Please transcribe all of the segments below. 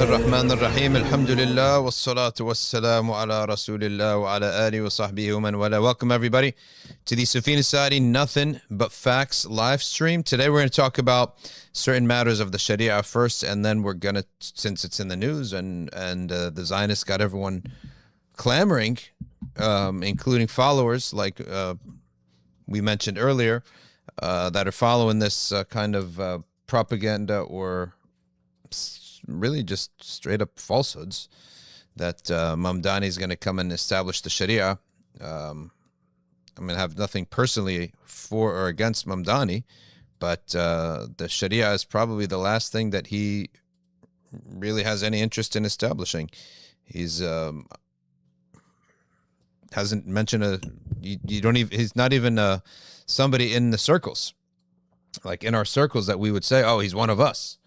الرحمن الرحيم الحمد لله والصلاة والسلام على رسول الله وعلى آله وصحبه ومن والاه. Welcome everybody to the Safina Society Nothing But Facts live stream. Today we're going to talk about certain matters of the Shari'a first, and then we're going to, since it's in the news and the Zionists got everyone clamoring, including followers like we mentioned earlier, that are following this kind of propaganda or really just straight up falsehoods that Mamdani is going to come and establish the Shari'a. I mean, I have nothing personally for or against Mamdani, but the Shari'a is probably the last thing that he really has any interest in establishing. He's hasn't mentioned he's not even somebody in the circles, like in our circles, that we would say, oh, he's one of us,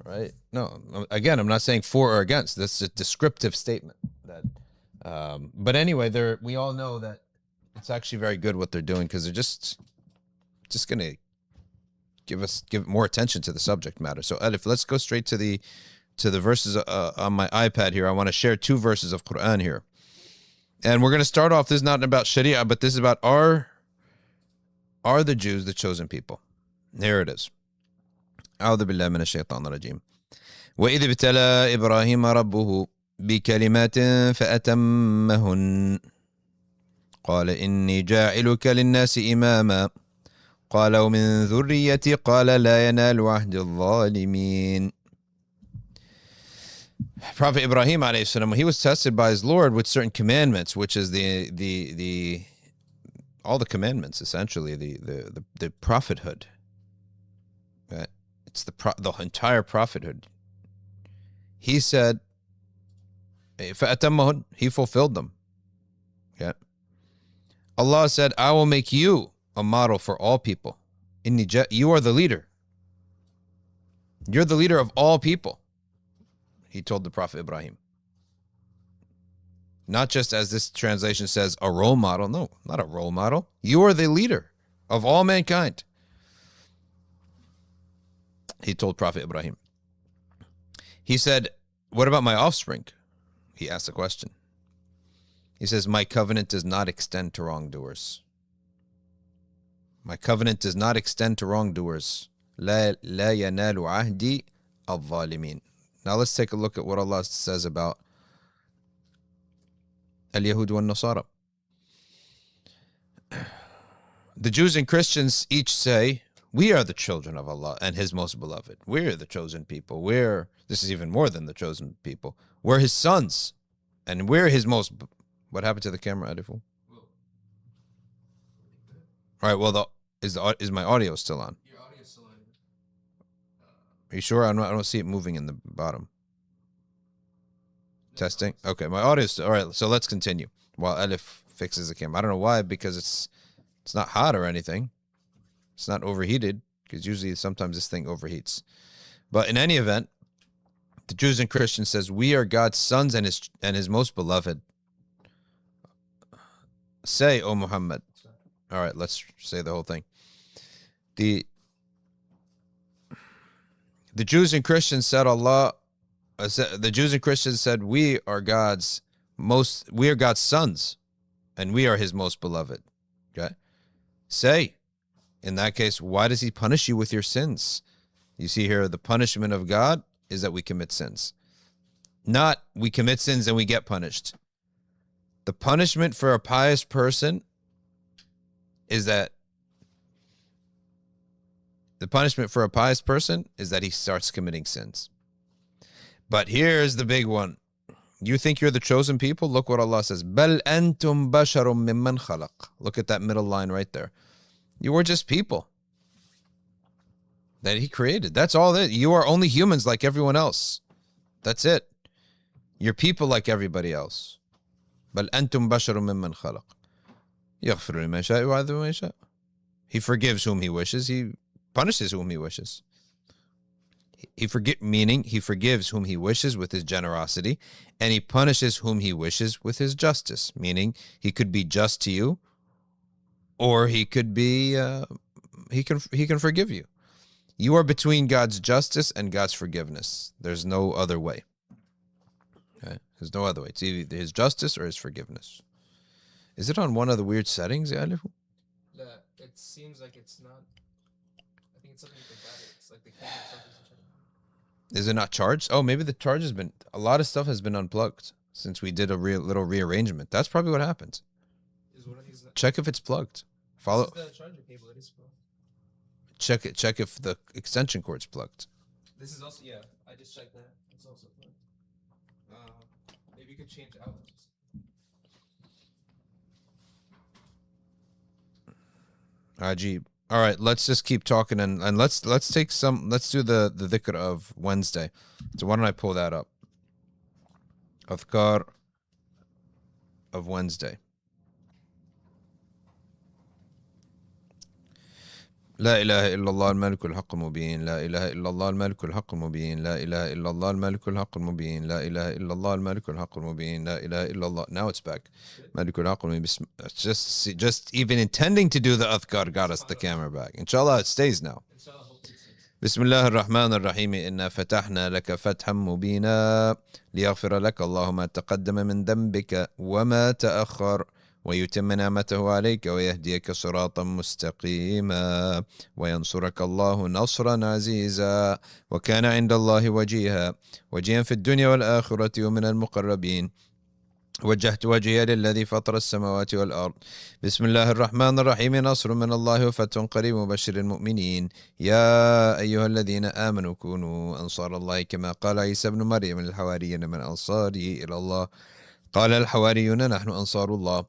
right? No, again, I'm not saying for or against. This is a descriptive statement. But anyway, we all know that it's actually very good what they're doing, because they're just going to give more attention to the subject matter. So Alif, let's go straight to the verses on my iPad here. I want to share two verses of Quran here. And we're going to start off, this is not about Shari'a, but this is about are the Jews the chosen people? Here it is. أعوذ بالله من الشيطان الرجيم. وإذ ابتلى إبراهيم ربه بكلمات فأتمهن قال إني جاعلك للناس إماما قال ومن ذريتي قال لا ينال عهد الظالمين. Prophet Ibrahim alayhi salam, he was tested by his Lord with certain commandments, which is all the commandments, essentially the prophethood. It's the entire prophethood. He said, فَأَتَمَّهُنْ, he fulfilled them. Yeah. Allah said, I will make you a model for all people. You are the leader. You're the leader of all people. He told the Prophet Ibrahim. Not just, as this translation says, a role model. No, not a role model. You are the leader of all mankind. He told Prophet Ibrahim. He said, what about my offspring? He asked a question. He says, my covenant does not extend to wrongdoers. My covenant does not extend to wrongdoers. لا ينال عهدي الظالمين. Now let's take a look at what Allah says about al-Yahud wal-Nasara. The Jews and Christians each say, we are the children of Allah and His most beloved. We're the chosen people. This is even more than the chosen people. We're His sons, and we're His most... What happened to the camera, Adifu? All right, well, is my audio still on? Your audio is still on. Are you sure? I don't see it moving in the bottom. Testing? Okay, my audio is still... All right, so let's continue while Alif fixes the camera. I don't know why, because it's not hot or anything. It's not overheated, because usually sometimes this thing overheats. But in any event, the Jews and Christians says, we are God's sons and his most beloved. Say, O Muhammad. All right, let's say the whole thing. The Jews and Christians said the Jews and Christians said, we are God's sons, and we are His most beloved. Okay? Say, in that case, why does He punish you with your sins? You see here, the punishment of God is that we commit sins. Not we commit sins and we get punished. The punishment for a pious person is that he starts committing sins. But here's the big one. You think you're the chosen people? Look what Allah says. بَلْ أَنْتُمْ بَشَرٌ مِّمَّنْ خَلَقَ. Look at that middle line right there. You were just people that He created. That's all that. You are only humans like everyone else. That's it. You're people like everybody else. بل أنتم بشر ممن خلق يغفر لمن يشاء ويعذب من يشاء. He forgives whom He wishes. He punishes whom He wishes. Meaning He forgives whom He wishes with His generosity, and He punishes whom He wishes with His justice. Meaning He could be just to you, or He could be He can forgive you. You are between God's justice and God's forgiveness. There's no other way. Okay? There's no other way. It's either his justice or his forgiveness. Is it on one of the weird settings, Alif? It seems like it's not. I think it's something with the battery. It's like the camera itself isn't charging. Is it not charged? Oh, maybe the charge has been... A lot of stuff has been unplugged since we did a little rearrangement. That's probably what happens. Is one of these Check if it's plugged. Follow. This is the charger cable. It is plugged. Check it. Check if the extension cord's plugged. This is also, yeah, I just checked that. It's also plugged. Maybe you could change outlets. Ajib. All right, let's just keep talking and let's take some. Let's do the dhikr of Wednesday. So why don't I pull that up? Adhkar of Wednesday. لا إله إلا الله الملك الحق المبين لا إله إلا الله الملك الحق المبين لا إله إلا الله الملك الحق المبين لا إله إلا الله الملك الحق المبين لا إله إلا الله. Now it's back. ملك الحق المبين. Just even intending to do the adhkar got us the camera back. Inshallah it stays now. بسم الله الرحمن الرحيم إنا فتحنا لك فتحا مبينا ليغفر لك الله ما تقدم من ذنبك وما تأخر ويتم نعمته عليك ويهديك صراطا مستقيما وينصرك الله نصرا عزيزا وكان عند الله وجيها في الدنيا والآخرة ومن المقربين وجهت وجهي للذي فطر السماوات والأرض بسم الله الرحمن الرحيم نصر من الله وفتح قريب وبشر المؤمنين يا أيها الذين آمنوا كونوا أنصار الله كما قال عيسى ابن مريم للحواريين من أنصاري إلى الله قال الحواريون نحن أنصار الله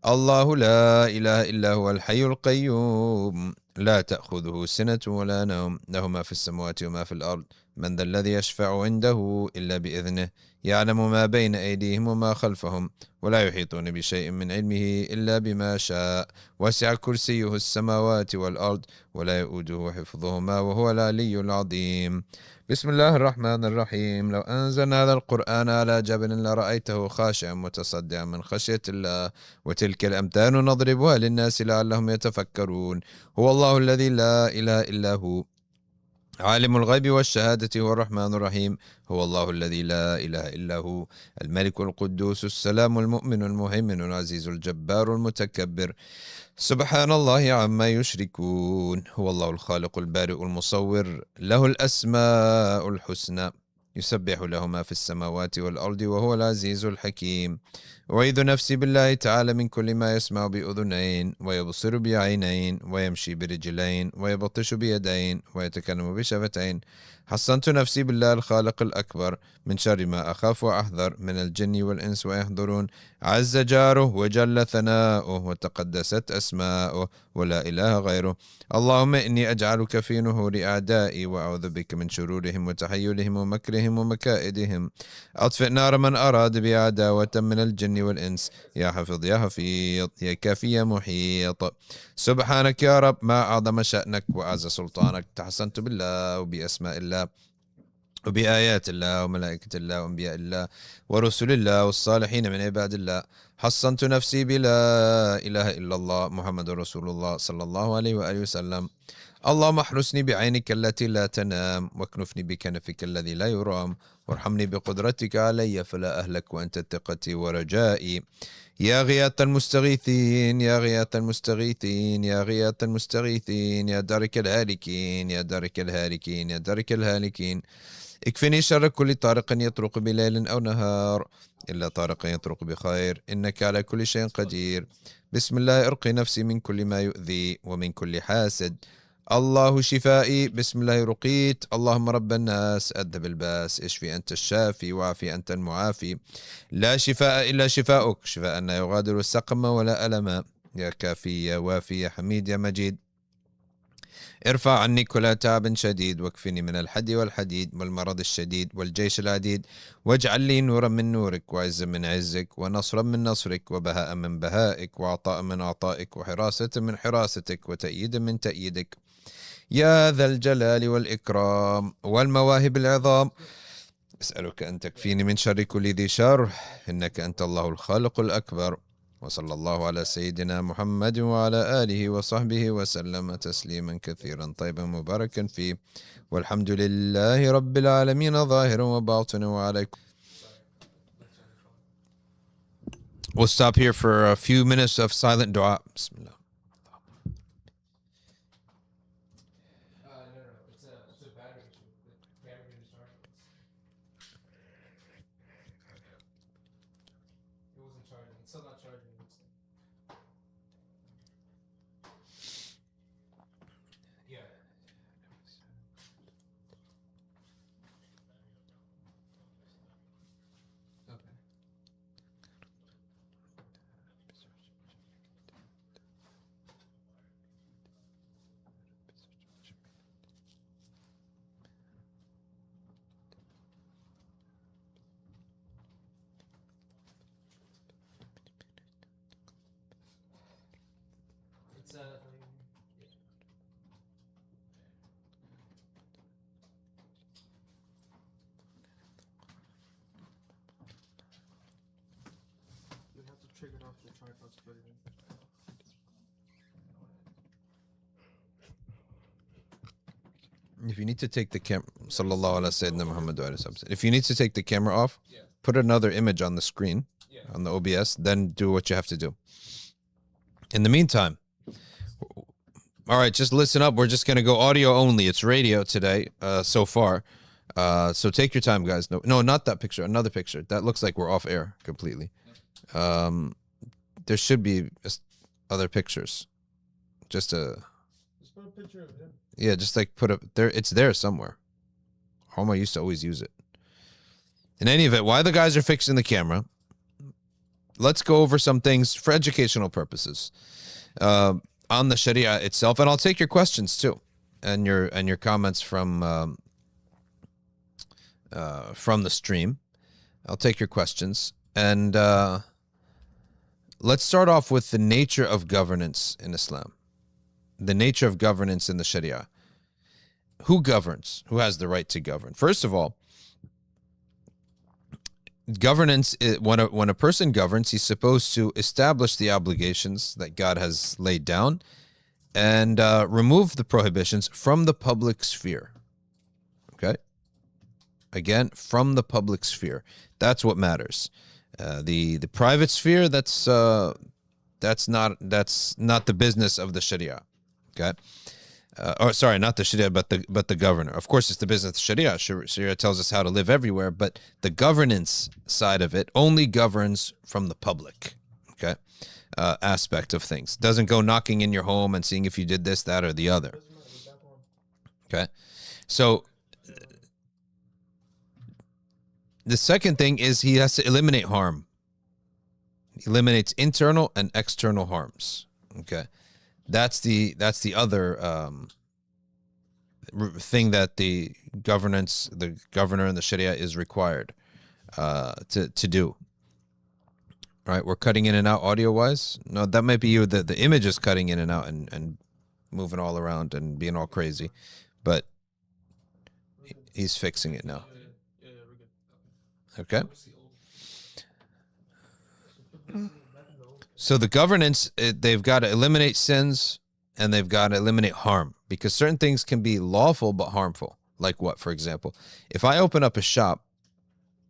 الله لا إله إلا هو الحي القيوم لا تأخذه سنة ولا نوم له ما في السماوات وما في الأرض من ذا الذي يشفع عنده إلا بإذنه يعلم ما بين أيديهم وما خلفهم ولا يحيطون بشيء من علمه إلا بما شاء وسع كرسيه السماوات والأرض ولا يؤوده حفظهما وهو العلي العظيم بسم الله الرحمن الرحيم لو أنزلنا هذا القرآن على جبل لرأيته خاشعا متصدعا من خشية الله وتلك الأمثال نضربها للناس لعلهم يتفكرون هو الله الذي لا إله إلا هو عالم الغيب والشهادة هو الرحمن الرحيم هو الله الذي لا إله إلا هو الملك القدوس السلام المؤمن المهيمن العزيز الجبار المتكبر سبحان الله عما يشركون هو الله الخالق البارئ المصور له الأسماء الحسنى يسبح له ما في السماوات والأرض وهو العزيز الحكيم أعيذ نفسي بالله تعالى من كل ما يسمع بأذنين ويبصر بعينين ويمشي برجلين ويبطش بيدين ويتكلم بشفتين حصنت نفسي بالله الخالق الأكبر من شر ما أخاف وأحذر من الجن والإنس ويحضرون عز جاره وجل ثناؤه وتقدست أسماؤه ولا إله غيره اللهم إني أجعلك في نهور أعدائي وأعوذ بك من شرورهم وتحيلهم ومكرهم ومكائدهم أطفئ نار من أراد بعداوة من الجن والإنس يا حفظ يا حفيظ يا كافي يا محيط سبحانك يا رب ما أعظم شأنك وأعز سلطانك تحسنت بالله وبأسماء الله وبآيات الله وملائكة الله وأنبياء الله ورسل الله والصالحين من عباد الله حصنت نفسي بلا إله إلا الله محمد رسول الله صلى الله عليه وآله وسلم اللهم احرسني بعينك التي لا تنام واكنفني بكنفك الذي لا يرام وارحمني بقدرتك علي فلا أهلك وأنت ثقتي ورجائي يا غياث المستغيثين يا غياث المستغيثين يا غياث المستغيثين يا دارك الهالكين يا دارك الهالكين يا دارك الهالكين اكفني شر كل طارق يطرق بليل أو نهار إلا طارق يطرق بخير إنك على كل شيء قدير بسم الله ارقي نفسي من كل ما يؤذي ومن كل حاسد الله شفائي بسم الله رقيت اللهم رب الناس أذهب الباس اشفي أنت الشافي وعافي أنت المعافي لا شفاء إلا شفاؤك شفاء لا يغادر سقما ولا ألما يا كافي يا وافي يا حميد يا مجيد ارفع عني كل تعب شديد واكفني من الحدي والحديد والمرض الشديد والجيش العديد واجعل لي نورا من نورك وعزا من عزك ونصرا من نصرك وبهاء من بهائك وعطاء من عطائك وحراسة من حراستك وتأييدا من تأييدك يا ذا الجلال والإكرام والمواهب العظام أسألك أن تكفيني من شر كل ذي شر إنك أنت الله الخالق الأكبر وصلى الله على سيدنا محمد وعلى آله وصحبه وسلم تسليما كثيرا طيبا مباركا فيه والحمد لله رب العالمين ظاهرا وباطنا وعليكم We'll stop here for a few minutes of silent dua. Bismillah. No. It's a battery issue. The camera didn't charge. It wasn't charging. It's still not charging. Yeah. Okay. It's yeah. You have to trigger it off the tripod to put it in. If you need to take the camera, sallallahu ala sayyidina Muhammad wa alayhi wa sallam. If you need to take the camera off, Yeah. put another image on the screen, Yeah. on the OBS, then do what you have to do. In the meantime, all right, just listen up. We're just going to go audio only. It's radio today, so far. So take your time, guys. No, not that picture. Another picture. That looks like we're off air completely. There should be other pictures. Just put a picture of him. Yeah, just like put up there. It's there somewhere. Omar used to always use it. In any event, while the guys are fixing the camera, let's go over some things for educational purposes on the Shari'a itself, and I'll take your questions too, and your comments from the stream. I'll take your questions, and let's start off with the nature of governance in Islam. The nature of governance in the Shari'a. Who governs? Who has the right to govern? First of all, governance, when a person governs, he's supposed to establish the obligations that God has laid down and remove the prohibitions from the public sphere. Okay? Again, from the public sphere. That's what matters. The private sphere, that's not the business of the Sharia. Okay? Or sorry, not the Sharia, but the governor. Of course, it's the business of the Sharia. Sharia tells us how to live everywhere, but the governance side of it only governs from the public, okay, aspect of things. Doesn't go knocking in your home and seeing if you did this, that, or the other. Okay, so the second thing is he has to eliminate harm. He eliminates internal and external harms. Okay. That's the other thing that the governor in the Sharia is required to do. All right, we're cutting in and out audio wise. No, that might be you. The image is cutting in and out and moving all around and being all crazy, but he's fixing it now. Okay. So the governance, they've got to eliminate sins and they've got to eliminate harm, because certain things can be lawful but harmful. Like what, for example? If I open up a shop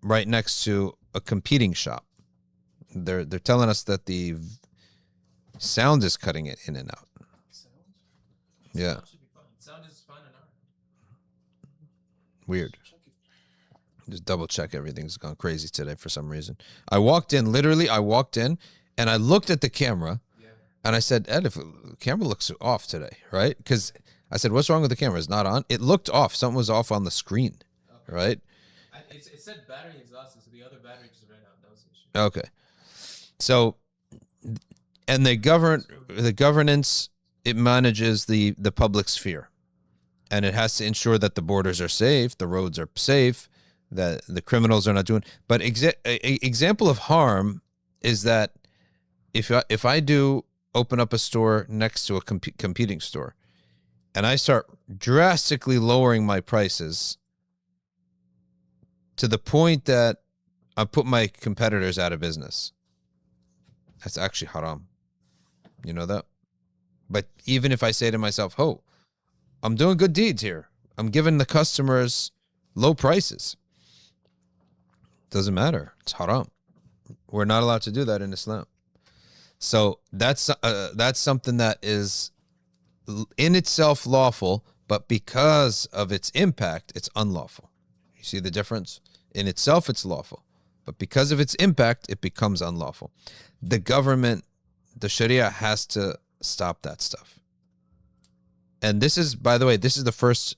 right next to a competing shop, they're telling us that the sound is cutting it in and out. Yeah. Sound is fine and out. Weird. Just double check. Everything's gone crazy today for some reason. I walked in and I looked at the camera, and I said, Ed, if the camera looks off today, right? Because I said, what's wrong with the camera? It's not on. It looked off. Something was off on the screen, right? It said battery exhausted, so the other battery just ran out. That was the issue. Okay. So, and the governance, it manages the public sphere, and it has to ensure that the borders are safe, the roads are safe, that the criminals are not doing. But example of harm is that if I do open up a store next to a competing store, and I start drastically lowering my prices to the point that I put my competitors out of business, that's actually haram. You know that? But even if I say to myself, oh, I'm doing good deeds here, I'm giving the customers low prices, doesn't matter. It's haram. We're not allowed to do that in Islam. So that's something that is in itself lawful, but because of its impact, it's unlawful. You see the difference? In itself, it's lawful, but because of its impact, it becomes unlawful. The government, the Sharia, has to stop that stuff. And this is, by the way, this is the first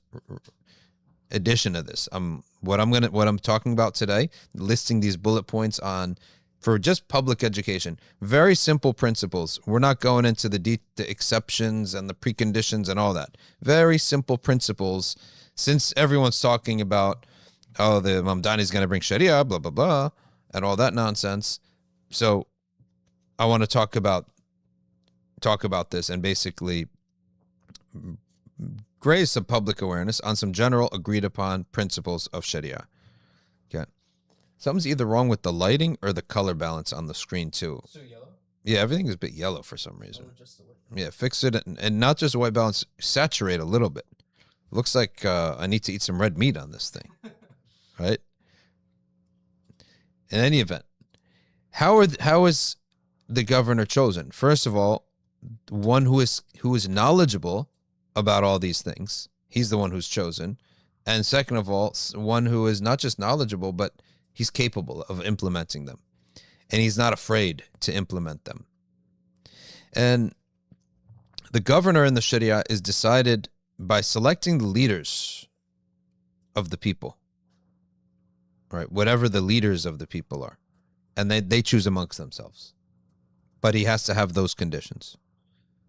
edition of this. What I'm talking about today, listing these bullet points on for just public education. Very simple principles. We're not going into the exceptions and the preconditions and all that. Very simple principles. Since everyone's talking about, oh, the Mamdani is going to bring Sharia, blah, blah, blah, and all that nonsense. So I want to talk about this and basically raise some public awareness on some general agreed upon principles of Sharia. Okay. Something's either wrong with the lighting or the color balance on the screen too. So yellow? Yeah, everything is a bit yellow for some reason. Or just the white? Yeah, fix it and not just a white balance, saturate a little bit. Looks like I need to eat some red meat on this thing. Right? In any event, how is the governor chosen? First of all, one who is knowledgeable about all these things. He's the one who's chosen. And second of all, one who is not just knowledgeable, but he's capable of implementing them. And he's not afraid to implement them. And the governor in the Sharia is decided by selecting the leaders of the people. Right? Whatever the leaders of the people are. And they choose amongst themselves. But he has to have those conditions.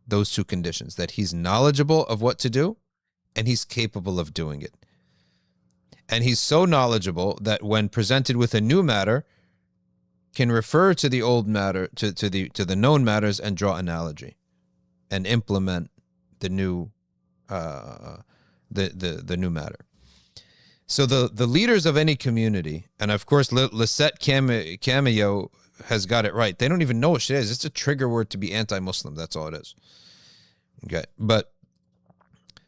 Those two conditions. That he's knowledgeable of what to do and he's capable of doing it. And he's so knowledgeable that when presented with a new matter, can refer to the old matter, to the known matters and draw analogy and implement the new the new matter. So the leaders of any community, and of course Lisette Cameo has got it right. They don't even know what shit is. It's a trigger word to be anti-Muslim. That's all it is. Okay, but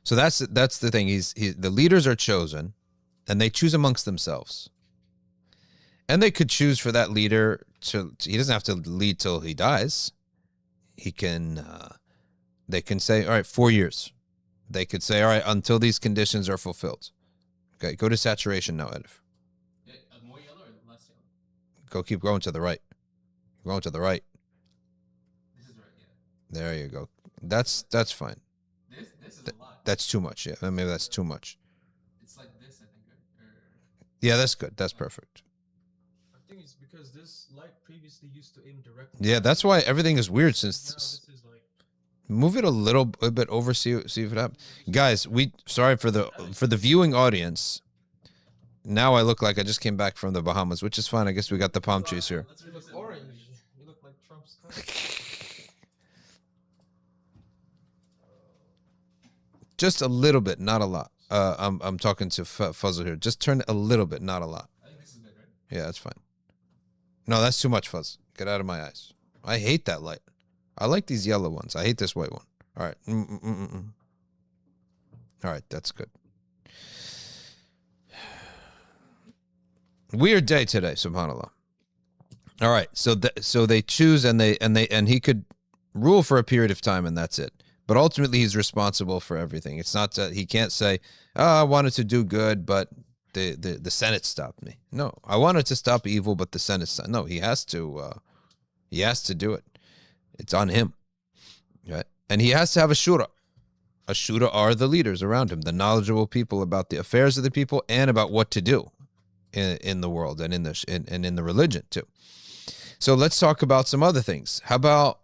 so that's the thing. The leaders are chosen, and they choose amongst themselves. And they could choose for that leader he doesn't have to lead till he dies. He can, they can say, all right, 4 years. They could say, all right, until these conditions are fulfilled. Okay, go to saturation now, Edif. More yellow or less yellow? Go, keep going to the right. Going to the right. This is right, yeah. There you go. That's fine. This is a lot. That's too much, yeah. Maybe that's too much. It's like this, I think, right? Yeah, that's good. That's perfect. I think it's because this light previously used to aim directly. Yeah, that's why everything is weird since... Now this is like... Move it a bit over, see if it happens. Guys, sorry for the viewing audience. Now I look like I just came back from the Bahamas, which is fine. I guess we got the palm trees here. You look orange. You look like Trump's cousin. Just a little bit, not a lot. I'm talking to Fuzzle here. Just turn it a little bit, not a lot. I think this is good, right? Yeah, that's fine. No, that's too much, Fuzz. Get out of my eyes. I hate that light. I like these yellow ones. I hate this white one. All right. All right, that's good. Weird day today, subhanallah. All right, so they choose and he could rule for a period of time and that's it. But ultimately, he's responsible for everything. It's not that he can't say, "Oh, I wanted to do good, but the Senate stopped me." No, I wanted to stop evil, but the Senate stopped. No, he has to do it. It's on him, right? And he has to have a shura. A shura are the leaders around him, the knowledgeable people about the affairs of the people and about what to do in the world and in the religion too. So let's talk about some other things. How about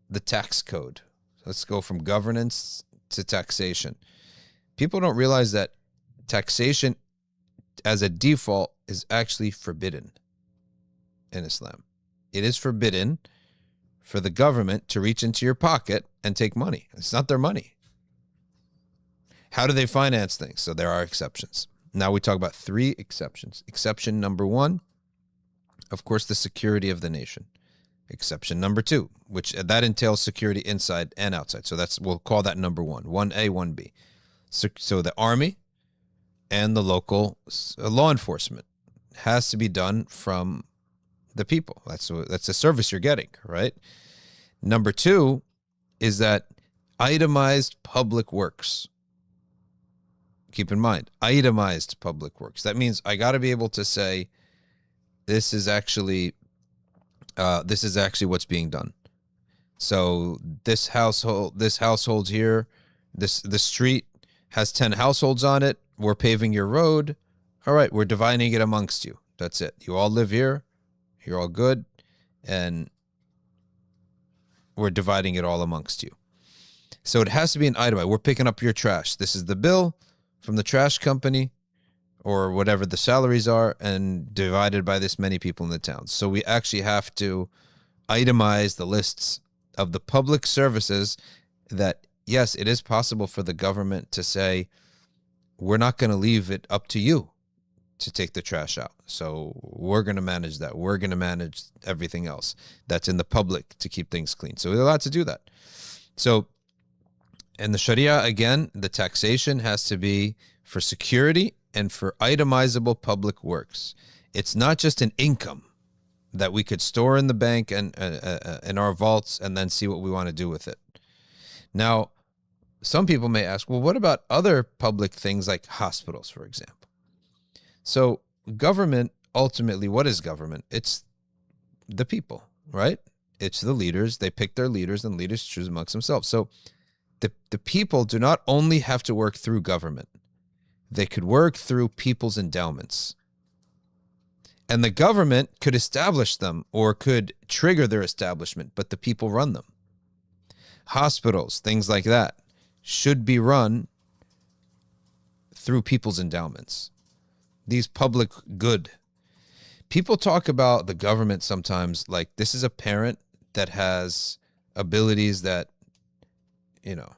the tax code? Let's go from governance to taxation. People don't realize that taxation as a default is actually forbidden in Islam. It is forbidden for the government to reach into your pocket and take money. It's not their money. How do they finance things? So there are exceptions. Now we talk about 3 exceptions. Exception number 1, of course, the security of the nation. Exception number 2, which that entails security inside and outside. So we'll call that number 1, 1A, 1B. So the army and the local law enforcement has to be done from the people. That's the service you're getting, right? Number two is that itemized public works. Keep in mind, itemized public works. That means I got to be able to say, this is actually what's being done. So this household here, the street has 10 households on it. We're paving your road. All right, we're dividing it amongst you. That's it. You all live here. You're all good. And we're dividing it all amongst you. So it has to be an item. We're picking up your trash. This is the bill from the trash company or whatever the salaries are, and divided by this many people in the town. So we actually have to itemize the lists of the public services that, yes, it is possible for the government to say, we're not going to leave it up to you to take the trash out. So we're going to manage that. We're going to manage everything else that's in the public to keep things clean. So we're allowed to do that. So in the Sharia, again, the taxation has to be for security and for itemizable public works. It's not just an income that we could store in the bank and in our vaults and then see what we want to do with it. Now, some people may ask, well, what about other public things like hospitals, for example? So government, ultimately, what is government? It's the people, right? It's the leaders. They pick their leaders, and leaders choose amongst themselves. So the people do not only have to work through government. They could work through people's endowments. And the government could establish them or could trigger their establishment, but the people run them. Hospitals, things like that, should be run through people's endowments. These public good. People talk about the government sometimes like this is a parent that has abilities that, you know,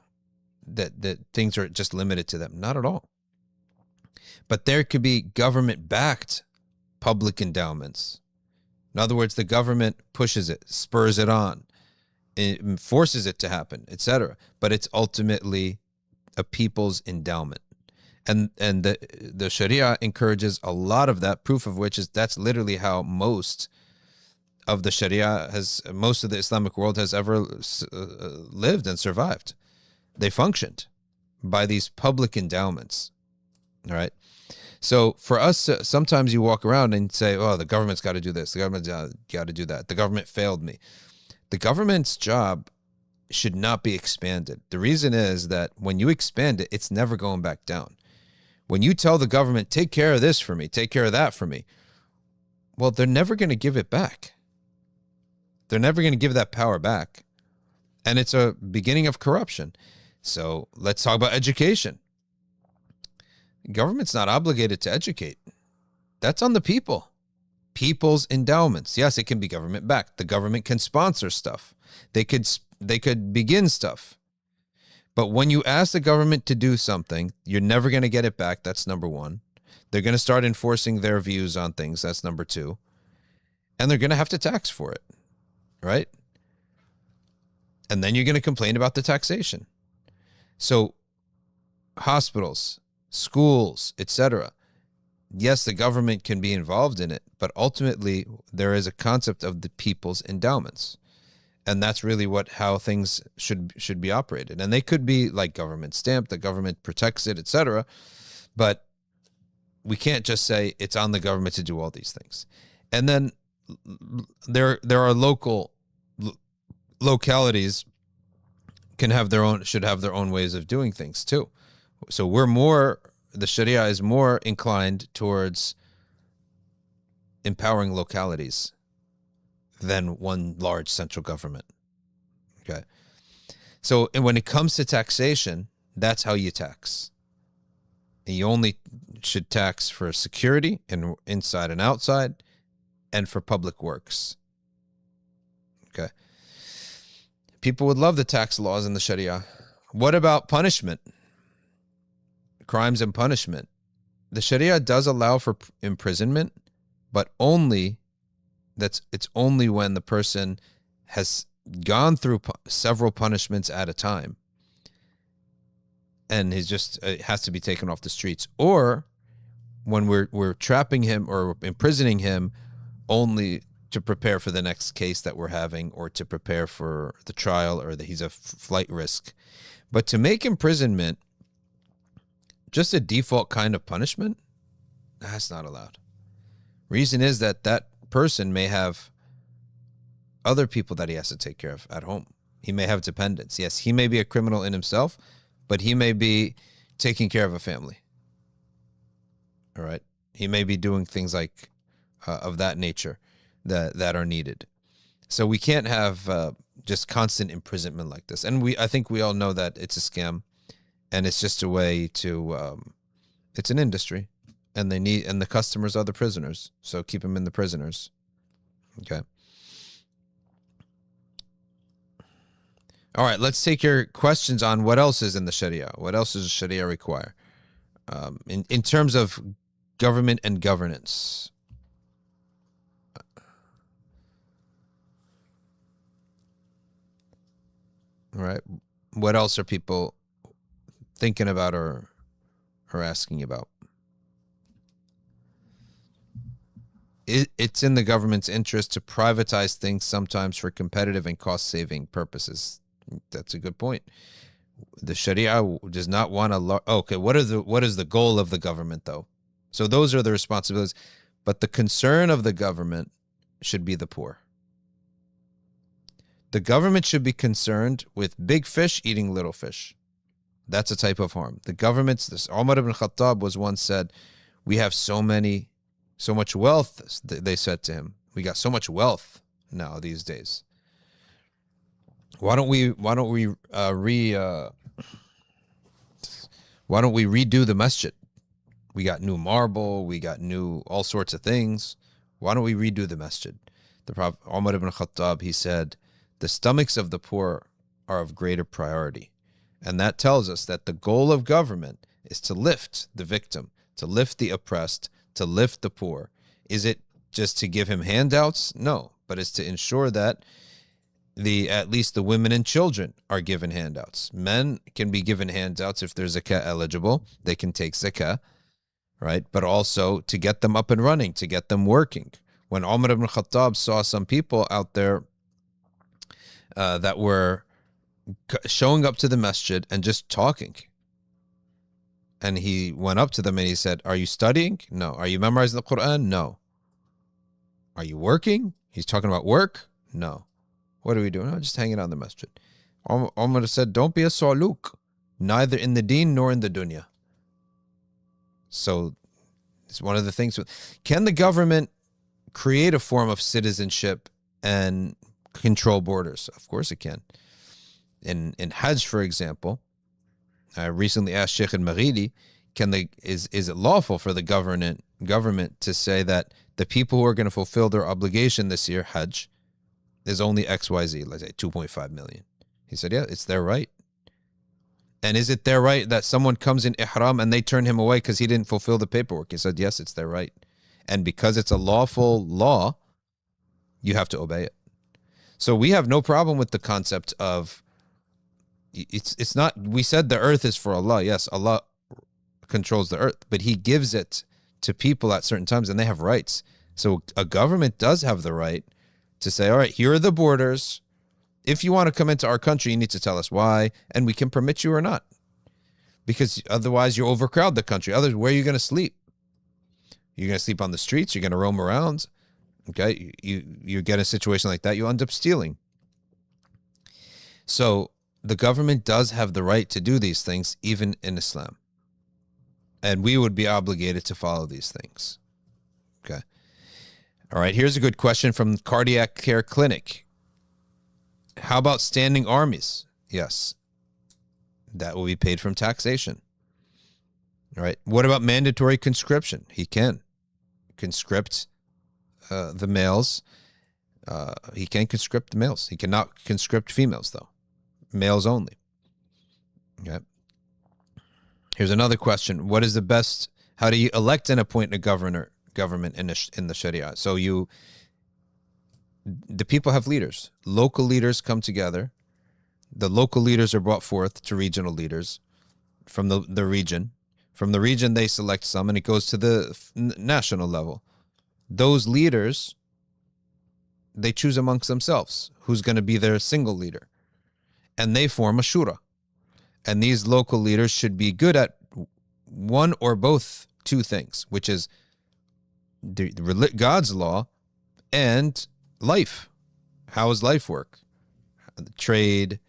that things are just limited to them. Not at all. But there could be government-backed public endowments. In other words, the government pushes it, spurs it on, it forces it to happen, etc. But it's ultimately a people's endowment. And the Sharia encourages a lot of that, proof of which is that's literally how most of the Sharia most of the Islamic world has ever lived and survived. They functioned by these public endowments. All right. So for us, sometimes you walk around and say, oh, the government's got to do this. The government's got to do that. The government failed me. The government's job should not be expanded. The reason is that when you expand it, it's never going back down. When you tell the government, take care of this for me, take care of that for me, well, they're never going to give it back. They're never going to give that power back. And it's a beginning of corruption. So let's talk about education. Government's not obligated to educate. That's on the people. People's endowments. Yes, it can be government backed. The government can sponsor stuff. They could begin stuff. But when you ask the government to do something, you're never going to get it back. That's number one. They're going to start enforcing their views on things. That's number two. And they're going to have to tax for it, right? And then you're going to complain about the taxation. So hospitals, schools, etc. Yes, the government can be involved in it, but ultimately there is a concept of the people's endowments. And that's really how things should be operated. And they could be like government stamped, the government protects it, etc. But we can't just say it's on the government to do all these things. And then there are localities should have their own ways of doing things too. So the Sharia is more inclined towards empowering localities than one large central government. Okay. So when it comes to taxation, that's how you tax. And you only should tax for security and inside and outside and for public works. Okay. People would love the tax laws in the Sharia. What about punishment? Crimes and punishment. The Sharia does allow for imprisonment, but it's only when the person has gone through several punishments at a time and he's just has to be taken off the streets, or when we're trapping him or imprisoning him only to prepare for the next case that we're having, or to prepare for the trial, or that he's a flight risk. But to make imprisonment just a default kind of punishment, that's not allowed. Reason is that that person may have other people that he has to take care of at home. He may have dependents. Yes, he may be a criminal in himself, but he may be taking care of a family. All right? He may be doing things like of that nature that are needed. So we can't have just constant imprisonment like this. And I think we all know that it's a scam, and it's just a way to it's an industry, and the customers are the prisoners. So keep them in the prisoners. Okay. All right, let's take your questions on what else is in the Sharia. What else does the Sharia require in terms of government and governance? All right, what else are people thinking about or asking about? It's in the government's interest to privatize things sometimes for competitive and cost-saving purposes. That's a good point. The Sharia does not want to. Okay, what is the goal of the government, though? So those are the responsibilities, but the concern of the government should be the poor. The government should be concerned with big fish eating little fish. That's a type of harm. The government's. This Umar ibn Khattab was once said, "We have so much wealth." They said to him, "We got so much wealth now these days. Why don't we redo the masjid? We got new marble, we got new all sorts of things. Why don't we redo the masjid?" The Prophet Umar ibn Khattab, he said, "The stomachs of the poor are of greater priority." And that tells us that the goal of government is to lift the victim, to lift the oppressed, to lift the poor. Is it just to give him handouts? No, but it's to ensure that at least the women and children are given handouts. Men can be given handouts if they're zakah eligible. They can take zakah, right? But also to get them up and running, to get them working. When Umar ibn Khattab saw some people out there that were showing up to the masjid and just talking, and he went up to them and he said, "Are you studying? No. Are you memorizing the Quran? No. Are you working?" He's talking about work? No. What are we doing? I'm just hanging out in the masjid. Umar said, "Don't be a sa'luk, neither in the deen nor in the dunya." So it's one of the things. Can the government create a form of citizenship and control borders? Of course it can. In Hajj, for example, I recently asked Sheikh al-Maghidi, is it lawful for the government to say that the people who are going to fulfill their obligation this year, Hajj, is only XYZ, let's say 2.5 million. He said, yeah, it's their right. And is it their right that someone comes in ihram and they turn him away because he didn't fulfill the paperwork? He said, yes, it's their right. And because it's a lawful law, you have to obey it. So we have no problem with the concept of, it's not, we said the earth is for Allah. Yes, Allah controls the earth, but he gives it to people at certain times and they have rights. So a government does have the right to say, all right, here are the borders. If you want to come into our country, you need to tell us why, and we can permit you or not. Because otherwise you overcrowd the country. Otherwise, where are you going to sleep? You're going to sleep on the streets? You're going to roam around? Okay, you get a situation like that, you end up stealing. So the government does have the right to do these things, even in Islam. And we would be obligated to follow these things. Okay. All right, here's a good question from Cardiac Care Clinic. How about standing armies? Yes. That will be paid from taxation. All right. What about mandatory conscription? He can conscript the males. He can conscript the males. He cannot conscript females, though. Males only. Okay. Here's another question. What is the best? How do you elect and appoint a government in the Sharia? So the people have leaders. Local leaders come together. The local leaders are brought forth to regional leaders from the region. From the region, they select some, and it goes to the national level. Those leaders they choose amongst themselves who's going to be their single leader. And they form a shura. And these local leaders should be good at one or both two things, which is God's law and life. How does life work? The trade,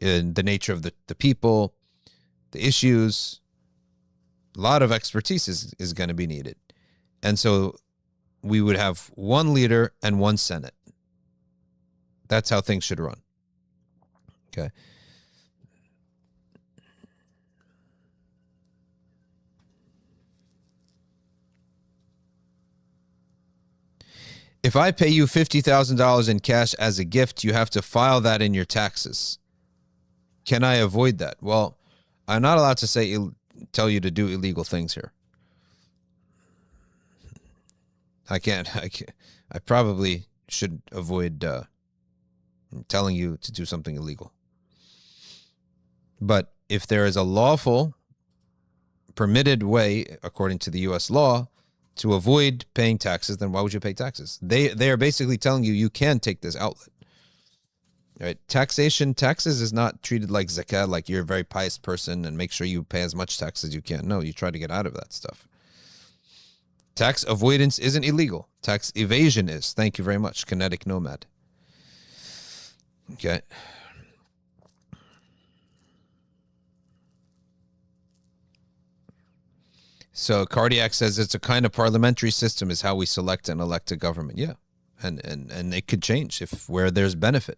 and the nature of the people, the issues. A lot of expertise is going to be needed. And so we would have one leader and one Senate. That's how things should run. Okay. If I pay you $50,000 in cash as a gift, you have to file that in your taxes. Can I avoid that? Well, I'm not allowed to tell you to do illegal things here. I can't. I probably should avoid telling you to do something illegal. But if there is a lawful, permitted way, according to the U.S. law, to avoid paying taxes, then why would you pay taxes? They are basically telling you can take this outlet. Right? Taxes is not treated like zakat, like you're a very pious person and make sure you pay as much tax as you can. No, you try to get out of that stuff. Tax avoidance isn't illegal. Tax evasion is. Thank you very much, Kinetic Nomad. Okay. So Cardiac says it's a kind of parliamentary system is how we select and elect a government. Yeah. And it could change where there's benefit.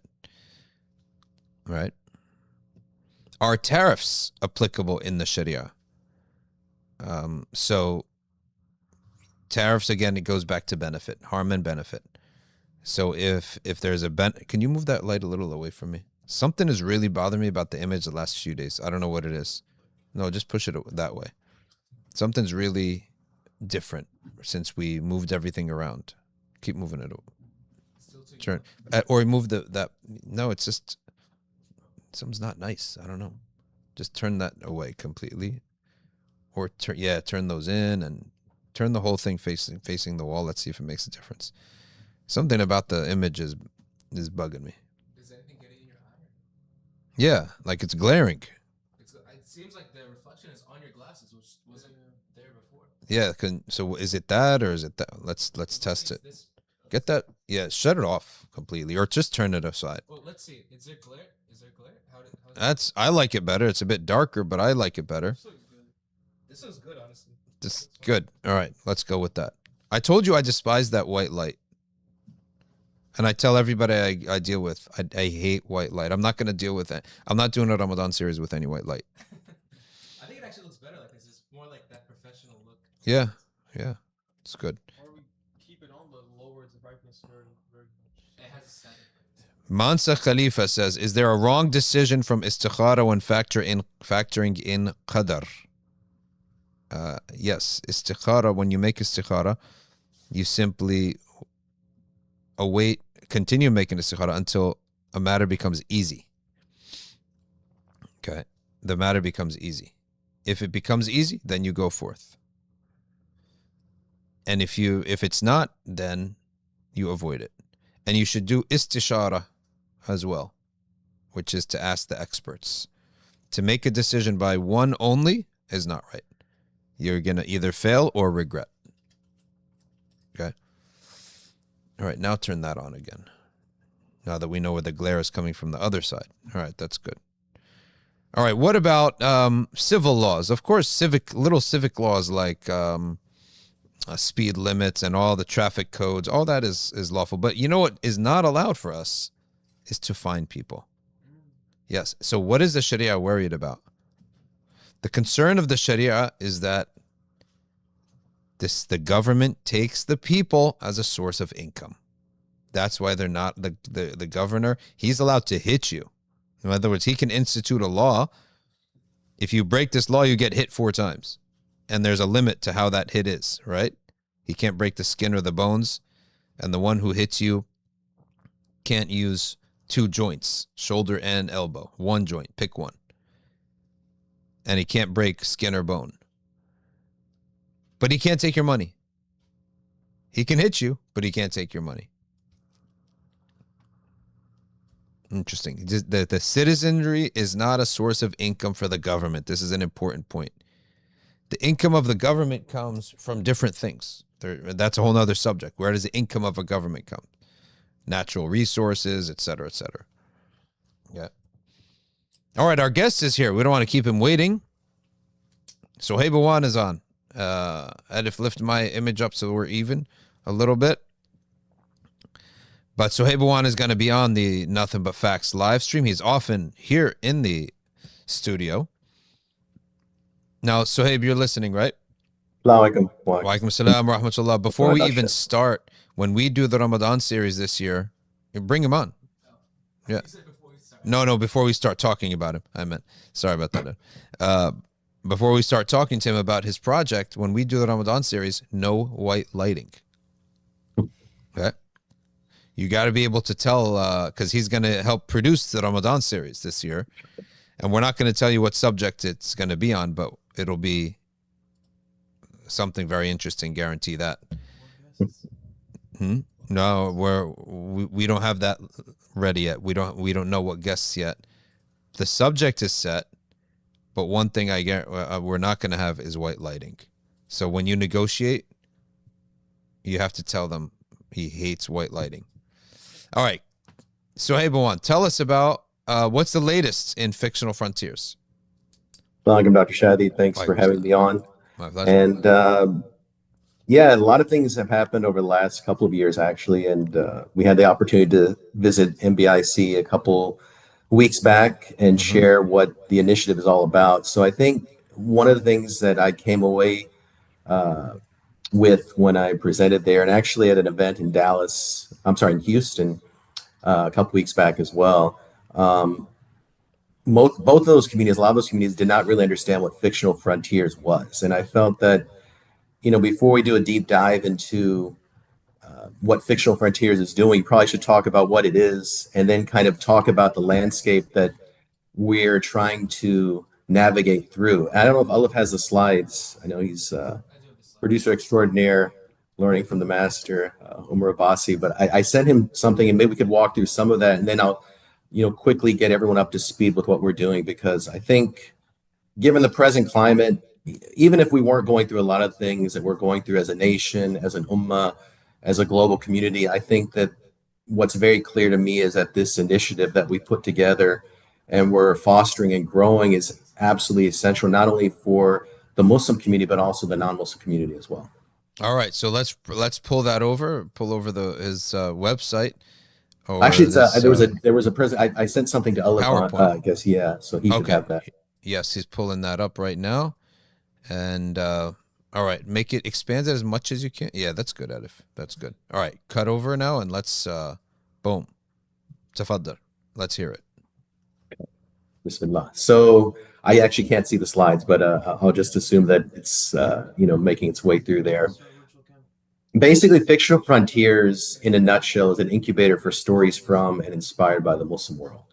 Right? Are tariffs applicable in the Sharia? So tariffs, again, it goes back to benefit, harm and benefit. So if there's can you move that light a little away from me? Something is really bothering me about the image the last few days. I don't know what it is. No, just push it that way. Something's really different since we moved everything around. Keep moving it. Turn or move that. No, it's just something's not nice. I don't know. Just turn that away completely, or turn those in and turn the whole thing facing the wall. Let's see if it makes a difference. Something about the image is bugging me. Is anything getting in your eye? Yeah, like it's glaring. It seems like the reflection is on your glasses, which wasn't there before. Yeah, so is it that or is it that? Let's test it. Get that. Yeah, shut it off completely or just turn it aside. Well, let's see. Is there glare? I like it better. It's a bit darker, but I like it better. This looks good, honestly. This good. All right, let's go with that. I told you I despise that white light. And I tell everybody I deal with, I hate white light. I'm not going to deal with it. I'm not doing a Ramadan series with any white light. I think it actually looks better like this. It's more like that professional look. Yeah, it's good. Or we keep it on, but lower the brightness very, very much. It has a setting. Mansa Khalifa says, is there a wrong decision from istikhara when factoring in qadar? Yes, istikhara, when you make istikhara, you simply continue making istikhara until a matter becomes easy. Okay. The matter becomes easy. If it becomes easy, then you go forth. And if it's not, then you avoid it. And you should do istishara as well, which is to ask the experts. To make a decision by one only is not right. You're going to either fail or regret. Okay. All right, now turn that on again. Now that we know where the glare is coming from the other side. All right, that's good. All right, what about civil laws? Of course, little civic laws like speed limits and all the traffic codes, all that is lawful. But you know what is not allowed for us is to fine people. Yes, so what is the Sharia worried about? The concern of the Sharia is that the government takes the people as a source of income. That's why they're not the governor. He's allowed to hit you. In other words, he can institute a law. If you break this law, you get hit 4 times. And there's a limit to how that hit is, right? He can't break the skin or the bones. And the one who hits you can't use 2 joints, shoulder and elbow. 1 joint, pick one. And he can't break skin or bone. But he can't take your money. He can hit you, but he can't take your money. Interesting. The citizenry is not a source of income for the government. This is an important point. The income of the government comes from different things. That's a whole nother subject. Where does the income of a government come? Natural resources, et cetera, et cetera. Yeah. All right, our guest is here. We don't want to keep him waiting. So Habawan is on. Edif, lift my image up so we're even a little bit. But Suhaibawan is going to be on the Nothing But Facts live stream. He's often here in the studio. Now, Suhaib, you're listening, right? Assalamu Wa alaikum assalam wa rahmatullah. Before we even start, when we do the Ramadan series this year, bring him on. Yeah. No, before we start talking about him, I meant. Sorry about that. Before we start talking to him about his project, when we do the Ramadan series, no white lighting. Okay? You got to be able to tell, because he's going to help produce the Ramadan series this year. And we're not going to tell you what subject it's going to be on, but it'll be something very interesting, guarantee that. No, we don't have that ready yet. We don't know what guests yet. The subject is set, but one thing we're not going to have is white lighting. So when you negotiate, you have to tell them he hates white lighting. All right. So, hey, Bawan, tell us about what's the latest in Fictional Frontiers? Welcome, Dr. Shadee. Thanks for having me on. My pleasure. And yeah, a lot of things have happened over the last couple of years, actually. And we had the opportunity to visit NBIC a couple weeks back and share what the initiative is all about. So I think one of the things that I came away with when I presented there, and actually at an event in in Houston, a couple weeks back as well. Both of those communities, a lot of those communities did not really understand what Fictional Frontiers was. And I felt that, before we do a deep dive into what Fictional Frontiers is doing, we probably should talk about what it is and then kind of talk about the landscape that we're trying to navigate through. I don't know if Olive has the slides. I know he's producer extraordinaire, learning from the master, Umar Abbasi, but I sent him something and maybe we could walk through some of that, and then I'll, quickly get everyone up to speed with what we're doing, because I think given the present climate, even if we weren't going through a lot of things that we're going through as a nation, as an ummah, as a global community, I think that what's very clear to me is that this initiative that we put together and we're fostering and growing is absolutely essential, not only for the Muslim community, but also the non-Muslim community as well. All right, so let's pull over his website. Actually, there was a present. I sent something to Olive, I guess, yeah, so he could have that. Yes, he's pulling that up right now. And all right, make it expand it as much as you can. Yeah, that's good, Edif. That's good. All right, cut over now and let's boom. Tafaddal. Let's hear it. Bismillah. So I actually can't see the slides, but I'll just assume that it's making its way through there. Basically, Fictional Frontiers, in a nutshell, is an incubator for stories from and inspired by the Muslim world.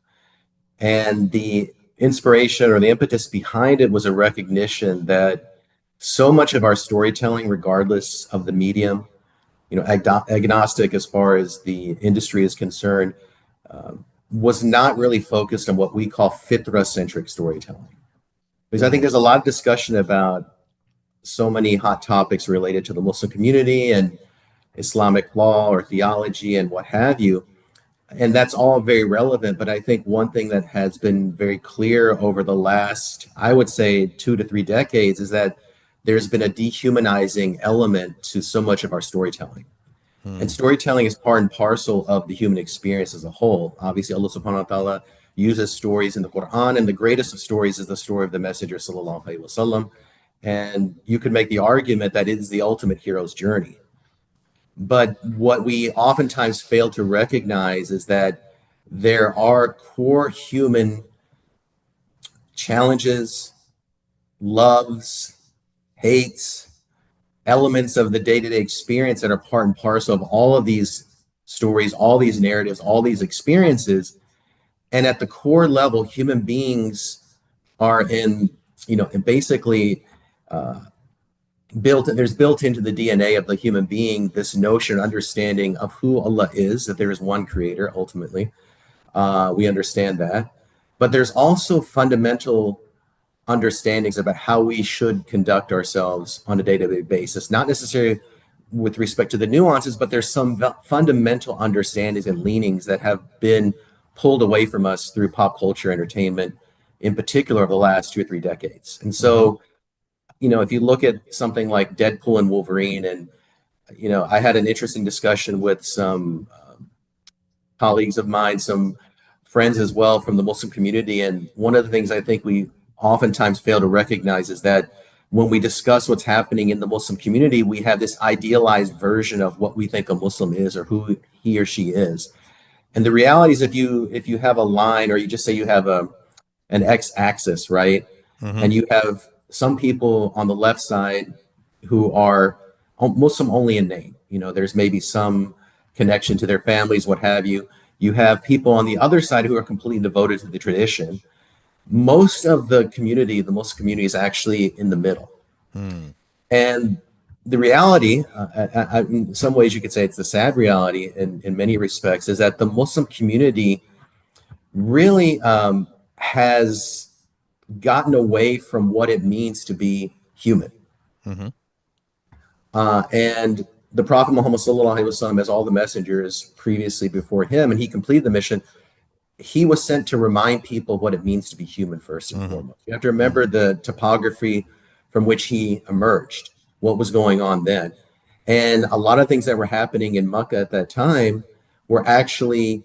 And the inspiration or the impetus behind it was a recognition that so much of our storytelling, regardless of the medium, agnostic as far as the industry is concerned, was not really focused on what we call fitra-centric storytelling. Because I think there's a lot of discussion about so many hot topics related to the Muslim community and Islamic law or theology and what have you. And that's all very relevant. But I think one thing that has been very clear over the last, I would say, 2 to 3 decades is that there's been a dehumanizing element to so much of our storytelling. And storytelling is part and parcel of the human experience as a whole. Obviously, Allah subhanahu wa ta'ala uses stories in the Quran, and the greatest of stories is the story of the Messenger sallallahu alaihi wasallam. And you could make the argument that it is the ultimate hero's journey. But what we oftentimes fail to recognize is that there are core human challenges, loves, hates, elements of the day-to-day experience that are part and parcel of all of these stories, all these narratives, all these experiences. And at the core level, human beings are basically built into the DNA of the human being this notion, understanding of who Allah is, that there is one creator ultimately, We understand that. But there's also fundamental understandings about how we should conduct ourselves on a day-to-day basis, not necessarily with respect to the nuances, but there's some fundamental understandings and leanings that have been pulled away from us through pop culture entertainment, in particular over the last 2 or 3 decades. And so, if you look at something like Deadpool and Wolverine, and I had an interesting discussion with some colleagues of mine, some friends as well from the Muslim community. And one of the things I think we oftentimes fail to recognize is that when we discuss what's happening in the Muslim community, we have this idealized version of what we think a Muslim is or who he or she is. And the reality is, if you have a line, or you just say you have an x-axis, right? And you have some people on the left side who are Muslim only in name. There's maybe some connection to their families, what have you. You have people on the other side who are completely devoted to the tradition. Most of the community, the Muslim community, is actually in the middle. And the reality, in some ways you could say it's the sad reality in many respects, is that the Muslim community really has gotten away from what it means to be human. And the Prophet Muhammad sallallahu alaihi wasallam, as all the messengers previously before him, and he completed the mission, he was sent to remind people what it means to be human first and foremost. You have to remember the topography from which he emerged, what was going on then. And a lot of things that were happening in Makkah at that time were actually,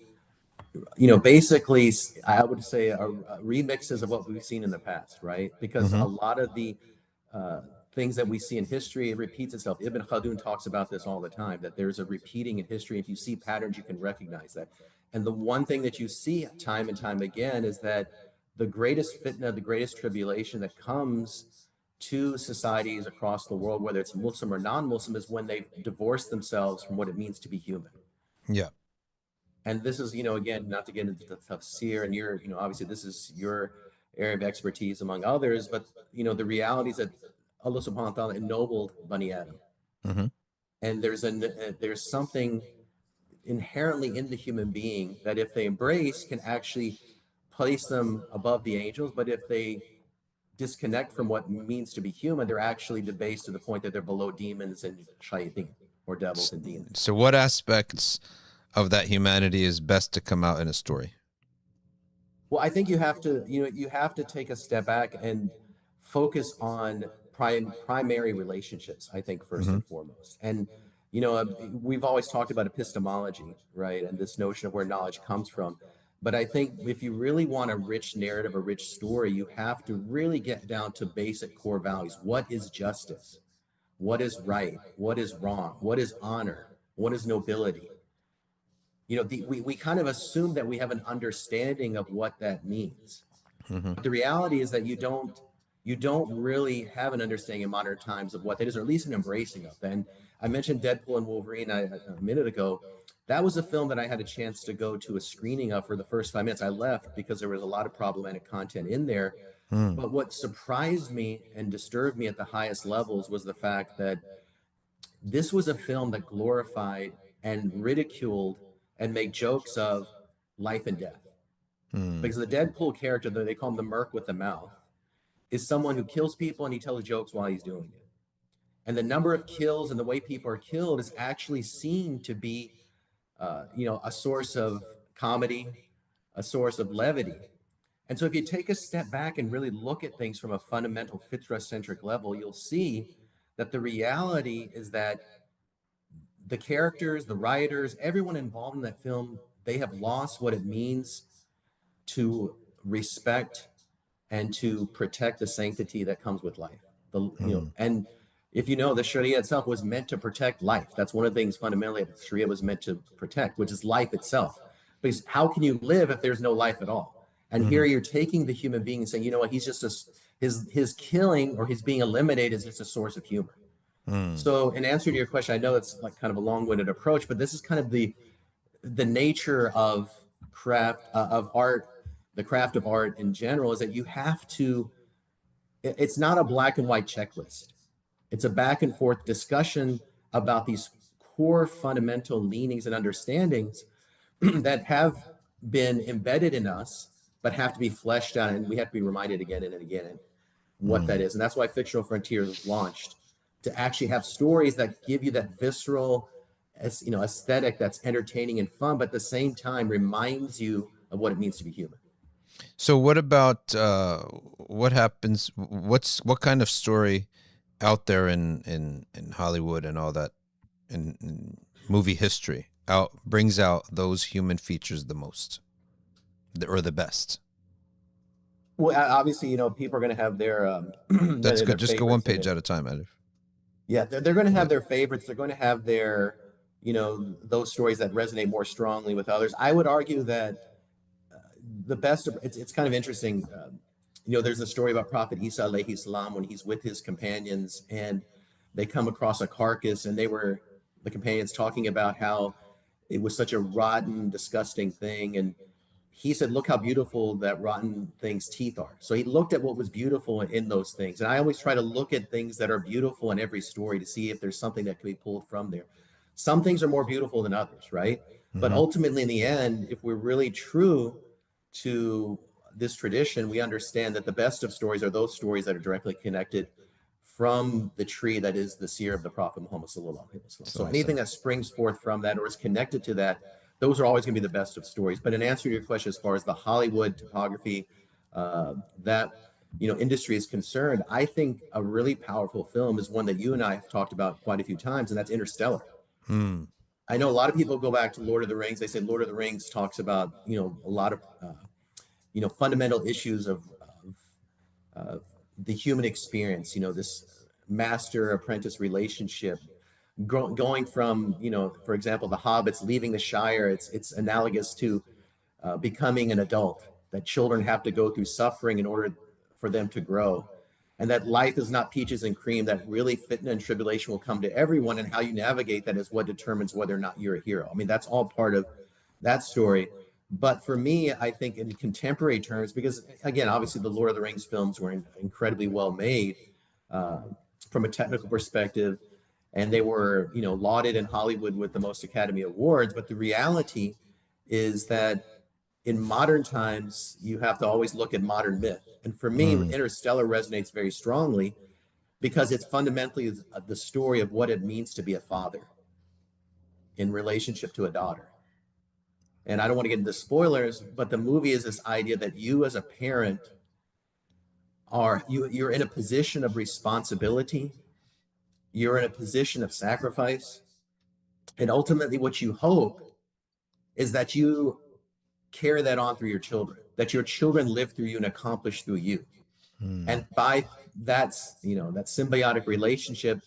basically, I would say, remixes of what we've seen in the past, right? Because a lot of the things that we see in history, it repeats itself. Ibn Khaldun talks about this all the time, that there's a repeating in history. If you see patterns, you can recognize that. And the one thing that you see time and time again is that the greatest fitna, the greatest tribulation that comes to societies across the world, whether it's Muslim or non-Muslim, is when they divorce themselves from what it means to be human. Yeah. And this is, again, not to get into the tafsir, and obviously this is your area of expertise among others, but, the reality is that Allah subhanahu wa ta'ala ennobled Bani Adam. And there's something inherently in the human being that if they embrace can actually place them above the angels, but if they disconnect from what it means to be human, they're actually debased to the point that they're below demons and shayateen, or devils and demons. So what aspects of that humanity is best to come out in a story? Well, I think you have to take a step back and focus on primary relationships, I think, first and foremost. And we've always talked about epistemology, right? And this notion of where knowledge comes from. But I think if you really want a rich narrative, a rich story, you have to really get down to basic core values. What is justice? What is right? What is wrong? What is honor? What is nobility? We kind of assume that we have an understanding of what that means. But the reality is that you don't really have an understanding in modern times of what that is, or at least an embracing of. And I mentioned Deadpool and Wolverine a minute ago. That was a film that I had a chance to go to a screening of for the first 5 minutes. I left because there was a lot of problematic content in there. But what surprised me and disturbed me at the highest levels was the fact that this was a film that glorified and ridiculed and made jokes of life and death. Because the Deadpool character, they call him the Merc with the mouth, is someone who kills people and he tells jokes while he's doing it. And the number of kills and the way people are killed is actually seen to be, a source of comedy, a source of levity. And so if you take a step back and really look at things from a fundamental fitra-centric level, you'll see that the reality is that the characters, the writers, everyone involved in that film, they have lost what it means to respect and to protect the sanctity that comes with life. And if the Shari'a itself was meant to protect life. That's one of the things fundamentally that the Shari'a was meant to protect, which is life itself. Because how can you live if there's no life at all? And here you're taking the human being and saying, he's just his killing or his being eliminated is just a source of humor. So in answer to your question, I know it's like kind of a long-winded approach, but this is kind of the nature of art, the craft of art in general, is that you have to, it's not a black and white checklist. It's a back and forth discussion about these core fundamental leanings and understandings that have been embedded in us, but have to be fleshed out, and we have to be reminded again and again what that is. And that's why Fictional Frontiers was launched, to actually have stories that give you that visceral, aesthetic that's entertaining and fun, but at the same time reminds you of what it means to be human. So what about what happens? What kind of story out there in Hollywood and all that in movie history brings out those human features the most, or the best? Well, obviously, people are going to have their That's their good. Just go one favorites in page it. at a time, Adif. Yeah, they're going to have Yeah. their favorites. They're going to have their, those stories that resonate more strongly with others. I would argue that the best of it's kind of interesting. There's a story about Prophet Isa alayhi salam when he's with his companions and they come across a carcass, and the companions talking about how it was such a rotten, disgusting thing. And he said, look how beautiful that rotten thing's teeth are. So he looked at what was beautiful in those things. And I always try to look at things that are beautiful in every story to see if there's something that can be pulled from there. Some things are more beautiful than others, right? But Mhm. ultimately, in the end, if we're really true to this tradition, we understand that the best of stories are those stories that are directly connected from the tree that is the seer of the Prophet Muhammad sallallahu alaihi wasallam. So anything that springs forth from that or is connected to that, those are always going to be the best of stories. But in answer to your question, as far as the Hollywood topography, that industry is concerned, I think a really powerful film is one that you and I have talked about quite a few times, and that's Interstellar. Hmm. I know a lot of people go back to Lord of the Rings. They say Lord of the Rings talks about a lot of fundamental issues of the human experience. This master apprentice relationship, going from for example, the hobbits leaving the Shire. It's analogous to becoming an adult, that children have to go through suffering in order for them to grow, and that life is not peaches and cream, that really fitna and tribulation will come to everyone, and how you navigate that is what determines whether or not you're a hero. I mean, that's all part of that story. But for me, I think in contemporary terms, because again, obviously the Lord of the Rings films were incredibly well made uh, from a technical perspective, and they were lauded in Hollywood with the most Academy Awards. But the reality is that in modern times, you have to always look at modern myth. And for me, Hmm. Interstellar resonates very strongly because it's fundamentally the story of what it means to be a father in relationship to a daughter. And I don't want to get into spoilers, but the movie is this idea that you as a parent you're in a position of responsibility, you're in a position of sacrifice, and ultimately what you hope is that you carry that on through your children, that your children live through you and accomplish through you. Hmm. And by that symbiotic relationship,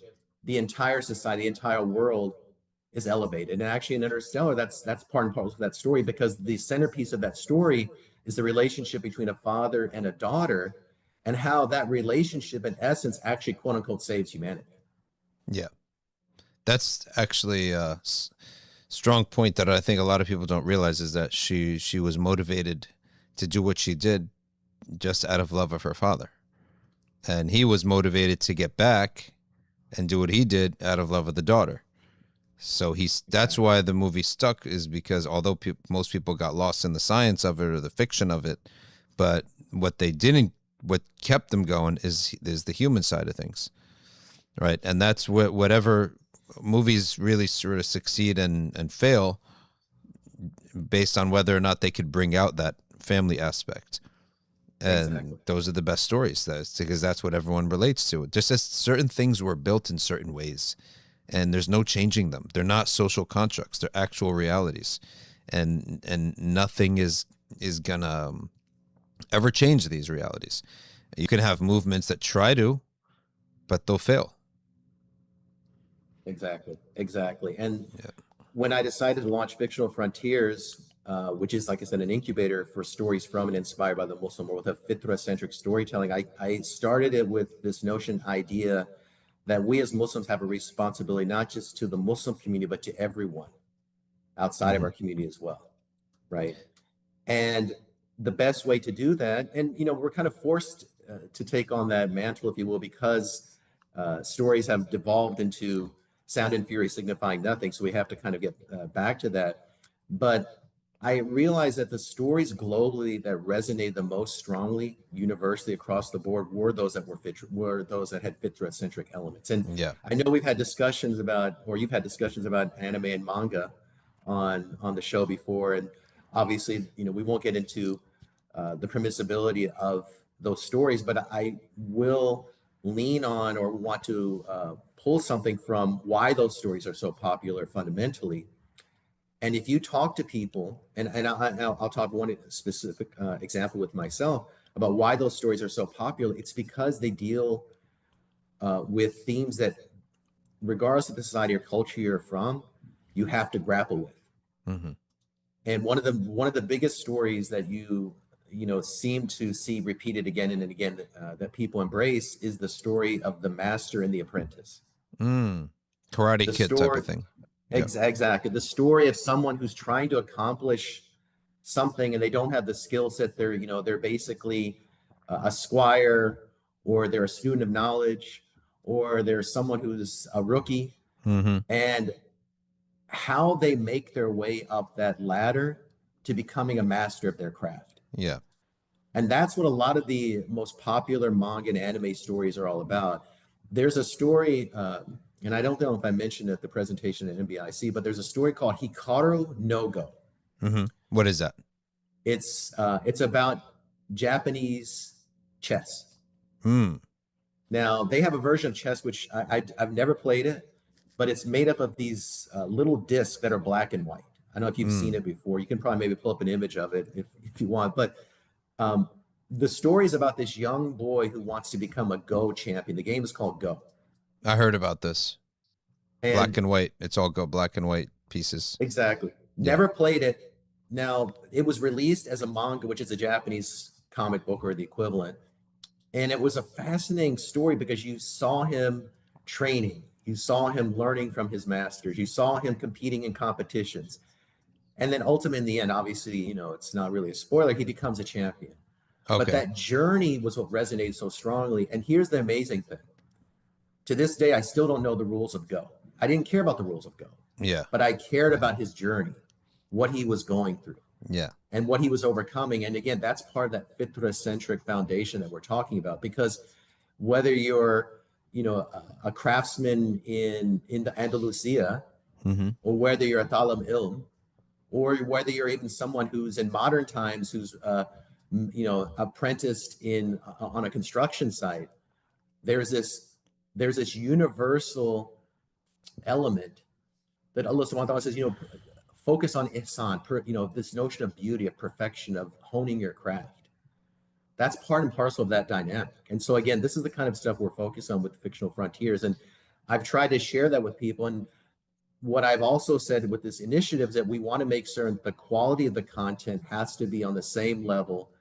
the entire society, the entire world is elevated. And actually in Interstellar, that's part and parcel of that story, because the centerpiece of that story is the relationship between a father and a daughter, and how that relationship in essence actually quote unquote saves humanity. Yeah, that's actually strong point that I think a lot of people don't realize, is that she was motivated to do what she did just out of love of her father, and he was motivated to get back and do what he did out of love of the daughter. So that's why the movie stuck, is because although most people got lost in the science of it or the fiction of it, but what kept them going is the human side of things, right? And that's whatever movies really sort of succeed and fail based on whether or not they could bring out that family aspect. And Exactly. those are the best stories. That's because that's what everyone relates to. Just as certain things were built in certain ways, and there's no changing them. They're not social constructs. They're actual realities, and nothing is gonna ever change these realities. You can have movements that try to, but they'll fail. Exactly. And Yeah. when I decided to launch Fictional Frontiers, which is, like I said, an incubator for stories from and inspired by the Muslim world, with a fitra-centric storytelling, I started it with this idea that we as Muslims have a responsibility not just to the Muslim community, but to everyone outside of Mm-hmm. our community as well, right? And the best way to do that, and we're kind of forced to take on that mantle, if you will, because stories have devolved into sound and fury signifying nothing. So we have to kind of get back to that. But I realized that the stories globally that resonated the most strongly, universally across the board, were those that were those that had Fitra-centric elements. And Yeah. I know we've had discussions about, or you've had discussions about anime and manga on the show before, and obviously, we won't get into the permissibility of those stories, but I will lean on or want to pull something from why those stories are so popular fundamentally. And if you talk to people, and I'll talk one specific example with myself about why those stories are so popular, it's because they deal with themes that, regardless of the society or culture you're from, you have to grapple with. Hmm. And one of the biggest stories that seem to see repeated again and again that people embrace is the story of the master and the apprentice. Karate The Kid type story, of thing. Yeah. exactly, the story of someone who's trying to accomplish something and they don't have the skill set. They're basically a squire, or they're a student of knowledge, or they're someone who's a rookie, Hmm. and how they make their way up that ladder to becoming a master of their craft. Yeah. And that's what a lot of the most popular manga and anime stories are all about. There's a story, and I don't know if I mentioned it at the presentation at NBIC, but there's a story called Hikaru no Go. What is that? It's about Japanese chess. Mm. Now they have a version of chess which I've never played it, but it's made up of these little discs that are black and white. I don't know if you've seen it before. You can probably maybe pull up an image of it if you want. But um, the story is about this young boy who wants to become a Go champion. The game is called Go. I heard about this. Black And and white. It's all Go black and white pieces. exactly. Yeah. Never played it. Now, it was released as a manga, which is a Japanese comic book or the equivalent. And it was a fascinating story because you saw him training, you saw him learning from his masters, you saw him competing in competitions. And then ultimately, in the end, obviously, it's not really a spoiler, he becomes a champion. But Okay. that journey was what resonated so strongly. And here's the amazing thing. To this day, I still don't know the rules of Go. I didn't care about the rules of Go, Yeah. but I cared about his journey, what he was going through, Yeah. and what he was overcoming. And again, that's part of that Fitra-centric foundation that we're talking about. Because whether you're, a craftsman in the Andalusia, Hmm. or whether you're a Talam Ilm, or whether you're even someone who's in modern times, who's apprenticed on a construction site, there's this universal element that Allah subhanahu wa ta'ala says, focus on ihsan, this notion of beauty, of perfection, of honing your craft. That's part and parcel of that dynamic. And so again, this is the kind of stuff we're focused on with Fictional Frontiers. And I've tried to share that with people. And what I've also said with this initiative is that we want to make certain the quality of the content has to be on the same level.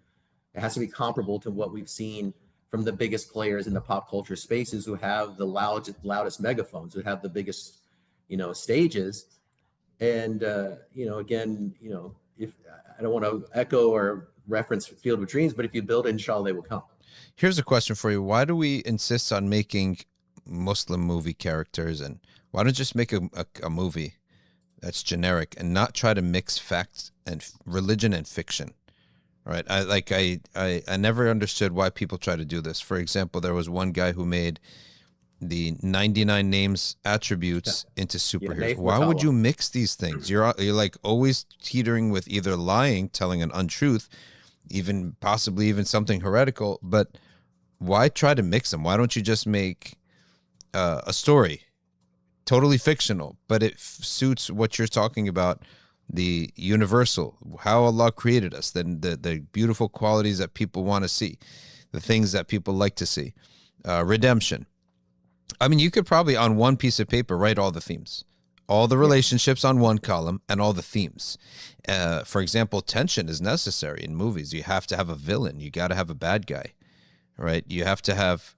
It has to be comparable to what we've seen from the biggest players in the pop culture spaces, who have the loudest megaphones, who have the biggest, stages. And again, if I don't want to echo or reference Field of Dreams, but if you build it, inshallah, they will come. Here's a question for you. Why do we insist on making Muslim movie characters, and why don't just make a movie that's generic and not try to mix facts and religion and fiction? Right. I never understood why people try to do this. For example, there was one guy who made the 99 names attributes into superheroes. Nathan Why would Matawa. you mix these things? You're like always teetering with either lying, telling an untruth, even possibly even something heretical. But why try to mix them? Why don't you just make a story totally fictional, but it suits what you're talking about, the universal, how Allah created us, then the beautiful qualities that people want to see, the things that people like to see, redemption. I mean, you could probably on one piece of paper write all the themes, all the relationships on one column, and all the themes. For example, tension is necessary in movies. You have to have a villain. You got to have a bad guy, right? You have to have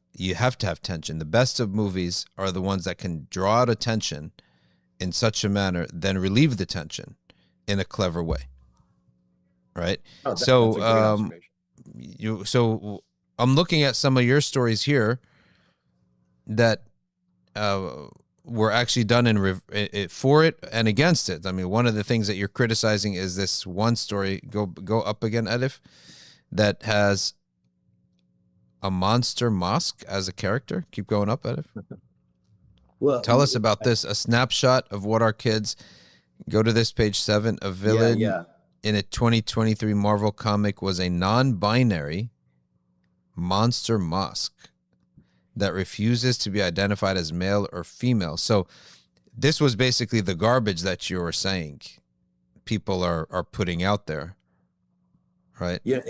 tension. The best of movies are the ones that can draw out attention in such a manner, then relieve the tension in a clever way, right? Oh, that's a So, great observation. so I'm looking at some of your stories here that were actually done for it and against it. I mean, one of the things that you're criticizing is this one story. Go up again, Edif, that has a monster mosque as a character. Keep going up, Edif. Well, Tell us about this. A snapshot of what our kids. Go to this page 7. A villain in a 2023 Marvel comic was a non-binary monster mosque that refuses to be identified as male or female. So this was basically the garbage that you were saying people are putting out there, right? Yeah.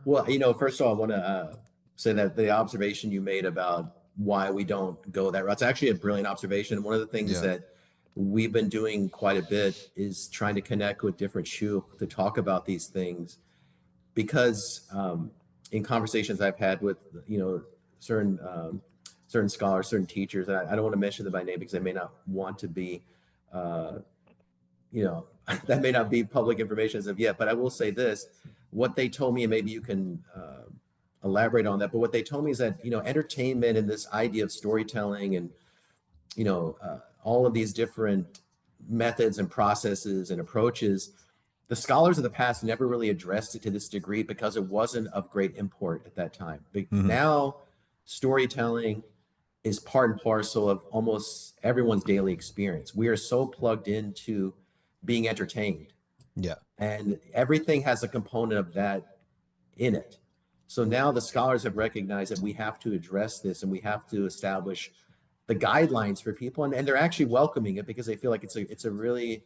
Well, you know, first of all, I want to say that the observation you made about why we don't go that route, it's actually a brilliant observation. One of the things that we've been doing quite a bit is trying to connect with different shuyukh to talk about these things, because in conversations I've had with, you know, certain scholars, certain teachers, and I don't want to mention them by name because they may not want to be, you know, that may not be public information as of yet, but I will say this, what they told me, and maybe you can elaborate on that, but what they told me is that, you know, entertainment and this idea of storytelling and, you know, all of these different methods and processes and approaches, the scholars of the past never really addressed it to this degree because it wasn't of great import at that time. But now storytelling is part and parcel of almost everyone's daily experience. We are so plugged into being entertained. Yeah. And everything has a component of that in it. So now the scholars have recognized that we have to address this and we have to establish the guidelines for people. And they're actually welcoming it because they feel like it's a really,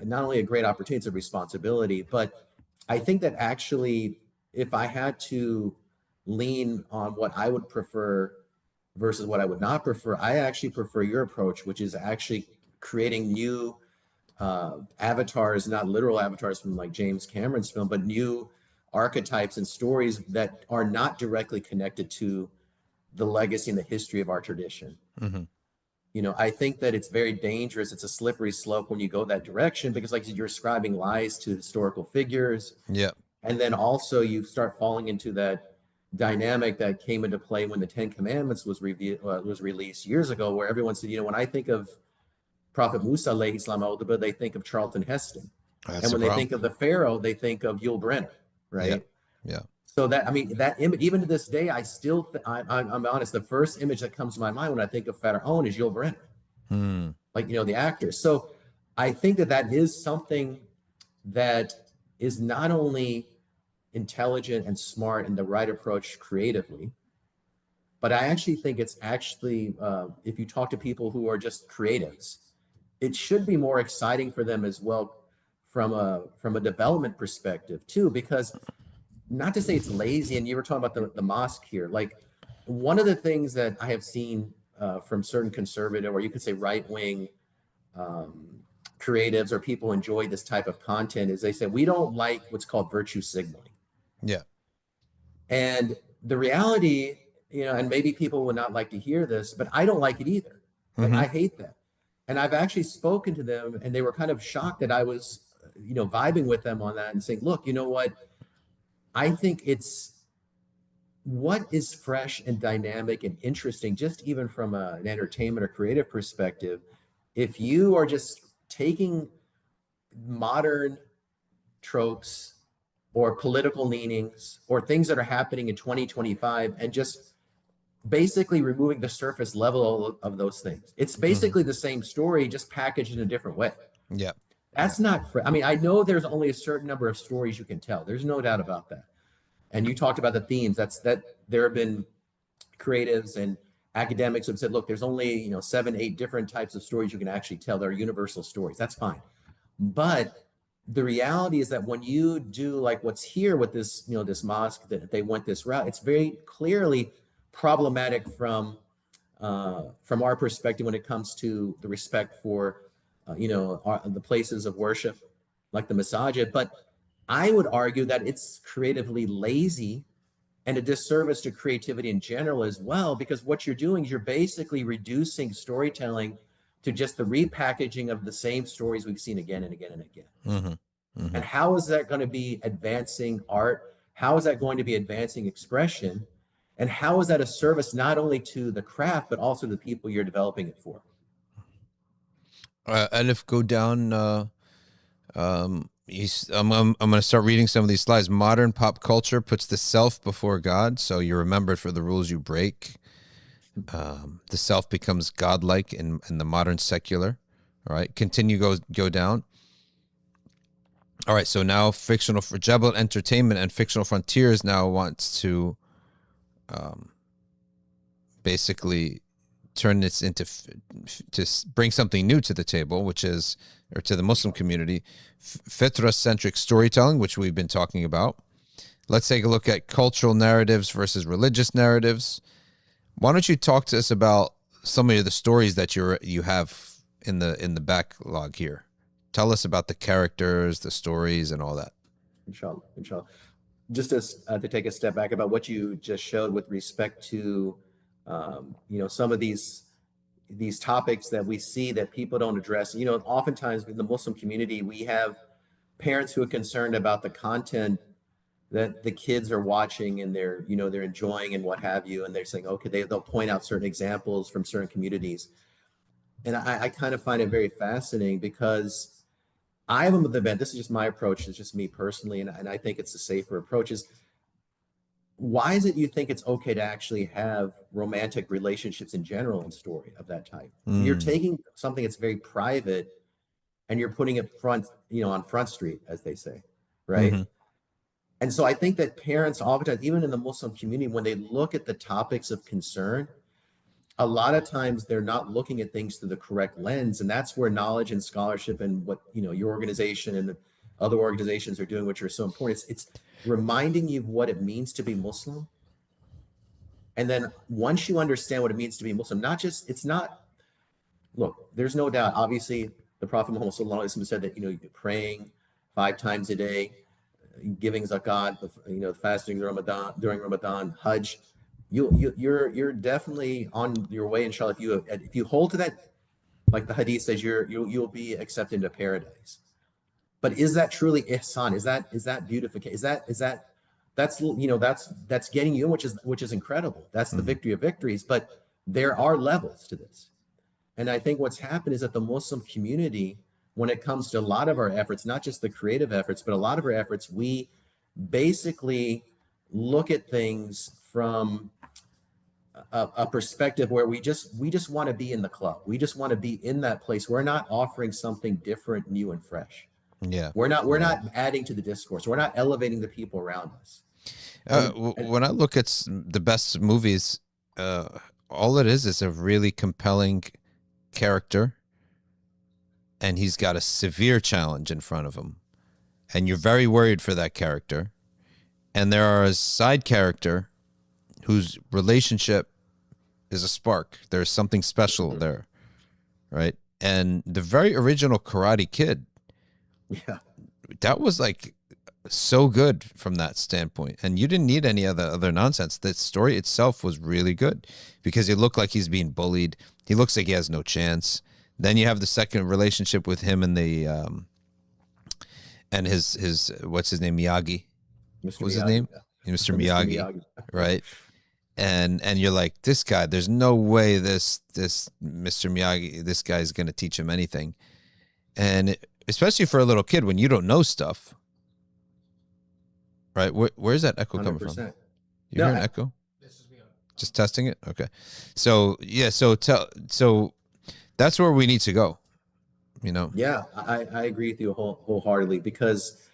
not only a great opportunity, it's a responsibility. But I think that actually, if I had to lean on what I would prefer versus what I would not prefer, I actually prefer your approach, which is actually creating new avatars, not literal avatars from like James Cameron's film, but new archetypes and stories that are not directly connected to the legacy and the history of our tradition. Mm-hmm. You know, I think that it's very dangerous. It's a slippery slope when you go that direction, because like you're ascribing lies to historical figures. Yeah. And then also you start falling into that dynamic that came into play when the Ten Commandments was released years ago, where everyone said, you know, when I think of Prophet Musa, alayhi salam, they think of Charlton Heston. And when they think of the Pharaoh, they think of Yul Brynner, right? Yeah. So that, I mean, that image, even to this day, I still, I'm honest, the first image that comes to my mind when I think of Pharaoh is Yul Brynner, like, you know, the actor. So I think that that is something that is not only intelligent and smart and the right approach creatively, but I actually think it's actually, if you talk to people who are just creatives, it should be more exciting for them as well from a development perspective too, because not to say it's lazy, and you were talking about the mosque here, like one of the things that I have seen from certain conservative, or you could say right-wing creatives or people who enjoy this type of content, is they say, we don't like what's called virtue signaling. Yeah. And the reality, you know, and maybe people would not like to hear this, but I don't like it either. Like, I hate that. And I've actually spoken to them, and they were kind of shocked that I was, you know, vibing with them on that and saying, look, you know what? I think it's what is fresh and dynamic and interesting, just even from an entertainment or creative perspective. If you are just taking modern tropes or political leanings or things that are happening in 2025 and just basically removing the surface level of those things, it's basically the same story, just packaged in a different way. Yeah. That's not, I mean, I know there's only a certain number of stories you can tell. There's no doubt about that. And you talked about the themes. That there have been creatives and academics who have said, look, there's only, you know, 7, 8 different types of stories you can actually tell. They're universal stories. That's fine. But the reality is that when you do like what's here with this, you know, this mosque, that they went this route, it's very clearly problematic from our perspective when it comes to the respect for you know, the places of worship, like the masajid. But I would argue that it's creatively lazy and a disservice to creativity in general as well, because what you're doing is you're basically reducing storytelling to just the repackaging of the same stories we've seen again and again and again. And how is that going to be advancing art? How is that going to be advancing expression? And how is that a service not only to the craft, but also the people you're developing it for? Elif, go down. I'm going to start reading some of these slides. Modern pop culture puts the self before God, so you're remembered for the rules you break. The self becomes godlike in the modern secular. All right, continue, go down. All right, so now fictional for Jebel Entertainment and Fictional Frontiers now wants to basically turn this into to bring something new to the table, which is, or to the Muslim community, fitra-centric storytelling, which we've been talking about. Let's take a look at cultural narratives versus religious narratives. Why don't you talk to us about some of the stories that you have in the backlog here? Tell us about the characters, the stories, and all that. Inshallah, inshallah. Just to take a step back about what you just showed with respect to, some of these topics that we see that people don't address. Oftentimes in the Muslim community, we have parents who are concerned about the content that the kids are watching and they're enjoying and what have you. And they're saying, okay, they'll point out certain examples from certain communities. And I kind of find it very fascinating because I am of the event, this is just my approach, it's just me personally, and I think it's a safer approach, is why is it you think it's okay to actually have romantic relationships in general in story of that type? You're taking something that's very private and you're putting it on Front Street, as they say, right? Mm-hmm. And so I think that parents oftentimes, even in the Muslim community, when they look at the topics of concern, a lot of times they're not looking at things through the correct lens. And that's where knowledge and scholarship and what, your organization and the other organizations are doing, which are so important. It's reminding you of what it means to be Muslim. And then once you understand what it means to be Muslim, look, there's no doubt, obviously the Prophet Muhammad Sallallahu Alaihi Wasallam said that, you're praying 5 times a day, giving zakat, fasting during Ramadan, Hajj. You're definitely on your way, inshallah. If you hold to that, like the hadith says, you'll be accepted into paradise. But is that truly ihsan? Is that beautification? That's getting you, which is incredible. That's the victory of victories. But there are levels to this, and I think what's happened is that the Muslim community, when it comes to a lot of our efforts, not just the creative efforts, but a lot of our efforts, we basically look at things from a perspective where we just want to be in the club. We just want to be in that place. We're not offering something different, new, and fresh. Yeah, we're not adding to the discourse. We're not elevating the people around us. When I look at the best movies, all it is a really compelling character, and he's got a severe challenge in front of him, and you're very worried for that character. And there are a side character whose relationship is a spark. There's something special there, right? And the very original Karate Kid, that was like so good from that standpoint. And you didn't need any other nonsense. The story itself was really good because he looked like he's being bullied. He looks like he has no chance. Then you have the second relationship with him and and his what's his name, Miyagi. What was his name? Mr. Miyagi, right? And you're like, this guy, there's no way this Mr. Miyagi, this guy's going to teach him anything. And especially for a little kid when you don't know stuff, right? Where's that echo 100%. Coming from? You hear an echo? This is me. Just testing it? Okay. So, yeah, so that's where we need to go, Yeah, I agree with you wholeheartedly because,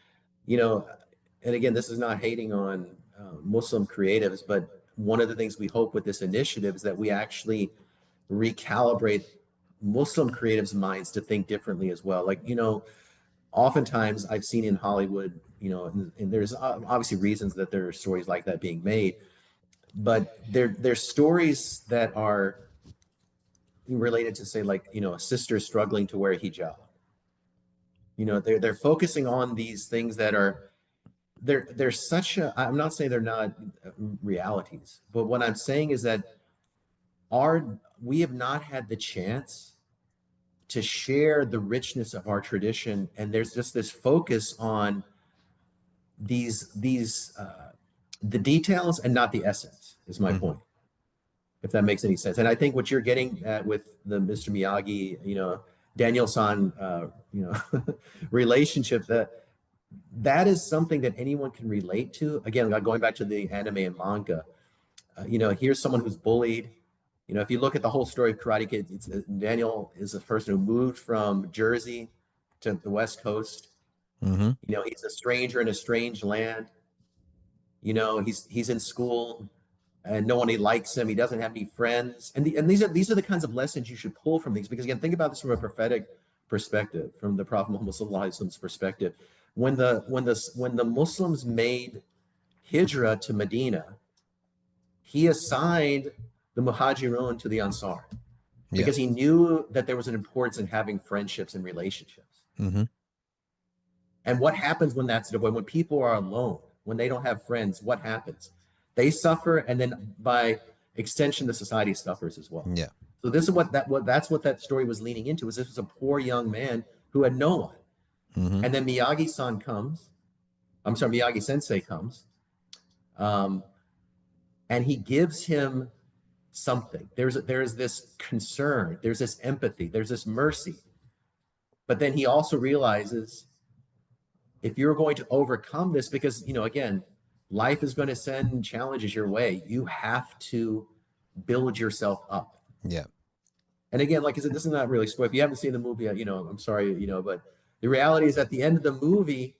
and again, this is not hating on Muslim creatives, but one of the things we hope with this initiative is that we actually recalibrate Muslim creatives' minds to think differently as well. Like, oftentimes I've seen in Hollywood, and there's obviously reasons that there are stories like that being made, but they're stories that are related to, say, like, a sister struggling to wear a hijab. They're focusing on these things that are, they're such a, I'm not saying they're not realities, but what I'm saying is that we have not had the chance to share the richness of our tradition, and there's just this focus on the details and not the essence, is my point, if that makes any sense. And I think what you're getting at with the Mr. Miyagi, Daniel-san, relationship, that is something that anyone can relate to. Again, going back to the anime and manga, here's someone who's bullied. If you look at the whole story of Karate Kid, Daniel is a person who moved from Jersey to the West Coast. Mm-hmm. He's a stranger in a strange land. He's in school and no one likes him. He doesn't have any friends. And these are the kinds of lessons you should pull from these, because again, think about this from a prophetic perspective, from the Prophet Muhammad Sallallahu Alaihi Wasallam's perspective. When the Muslims made hijrah to Medina, he assigned the Muhajirun to the Ansar because he knew that there was an importance in having friendships and relationships. Mm-hmm. And what happens when people are alone, when they don't have friends, what happens? They suffer, and then by extension, the society suffers as well. Yeah. So this is that's what that story was leaning into. This was a poor young man who had no one. Mm-hmm. And then Miyagi-san comes. I'm sorry, Miyagi-sensei comes. And he gives him something. There's this concern, there's this empathy, there's this mercy. But then he also realizes, if you're going to overcome this, because, again, life is going to send challenges your way, you have to build yourself up. Yeah. And again, like I said, this is not really spoil. If you haven't seen the movie yet, I'm sorry, but the reality is at the end of the movie,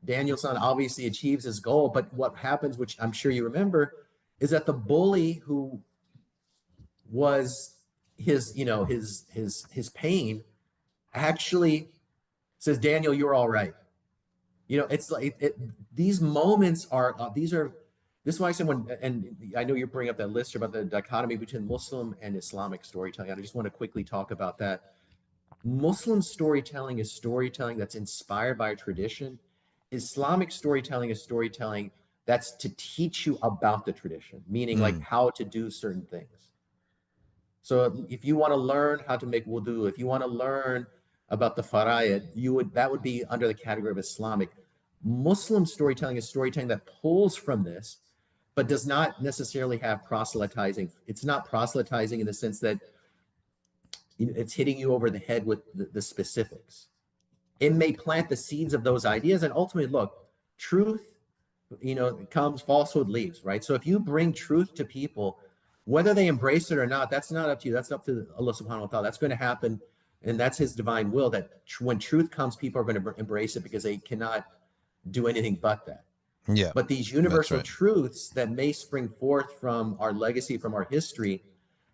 Daniel-san obviously achieves his goal. But what happens, which I'm sure you remember, is that the bully who was his pain actually says, Daniel, you're all right. It's like these moments are this is why I said and I know you bring up that list about the dichotomy between Muslim and Islamic storytelling. I just want to quickly talk about that. Muslim storytelling is storytelling that's inspired by a tradition. Islamic storytelling is storytelling that's to teach you about the tradition, meaning like how to do certain things. So if you want to learn how to make wudu, if you want to learn about the fara'id, that would be under the category of Islamic. Muslim storytelling is storytelling that pulls from this, but does not necessarily have proselytizing. It's not proselytizing in the sense that it's hitting you over the head with the specifics. It may plant the seeds of those ideas, and ultimately, look, truth, comes, falsehood leaves, right? So if you bring truth to people, whether they embrace it or not, that's not up to you. That's up to Allah subhanahu wa ta'ala. That's going to happen. And that's his divine will, that when truth comes, people are going to embrace it because they cannot do anything but that. Yeah. But these universal truths that may spring forth from our legacy, from our history,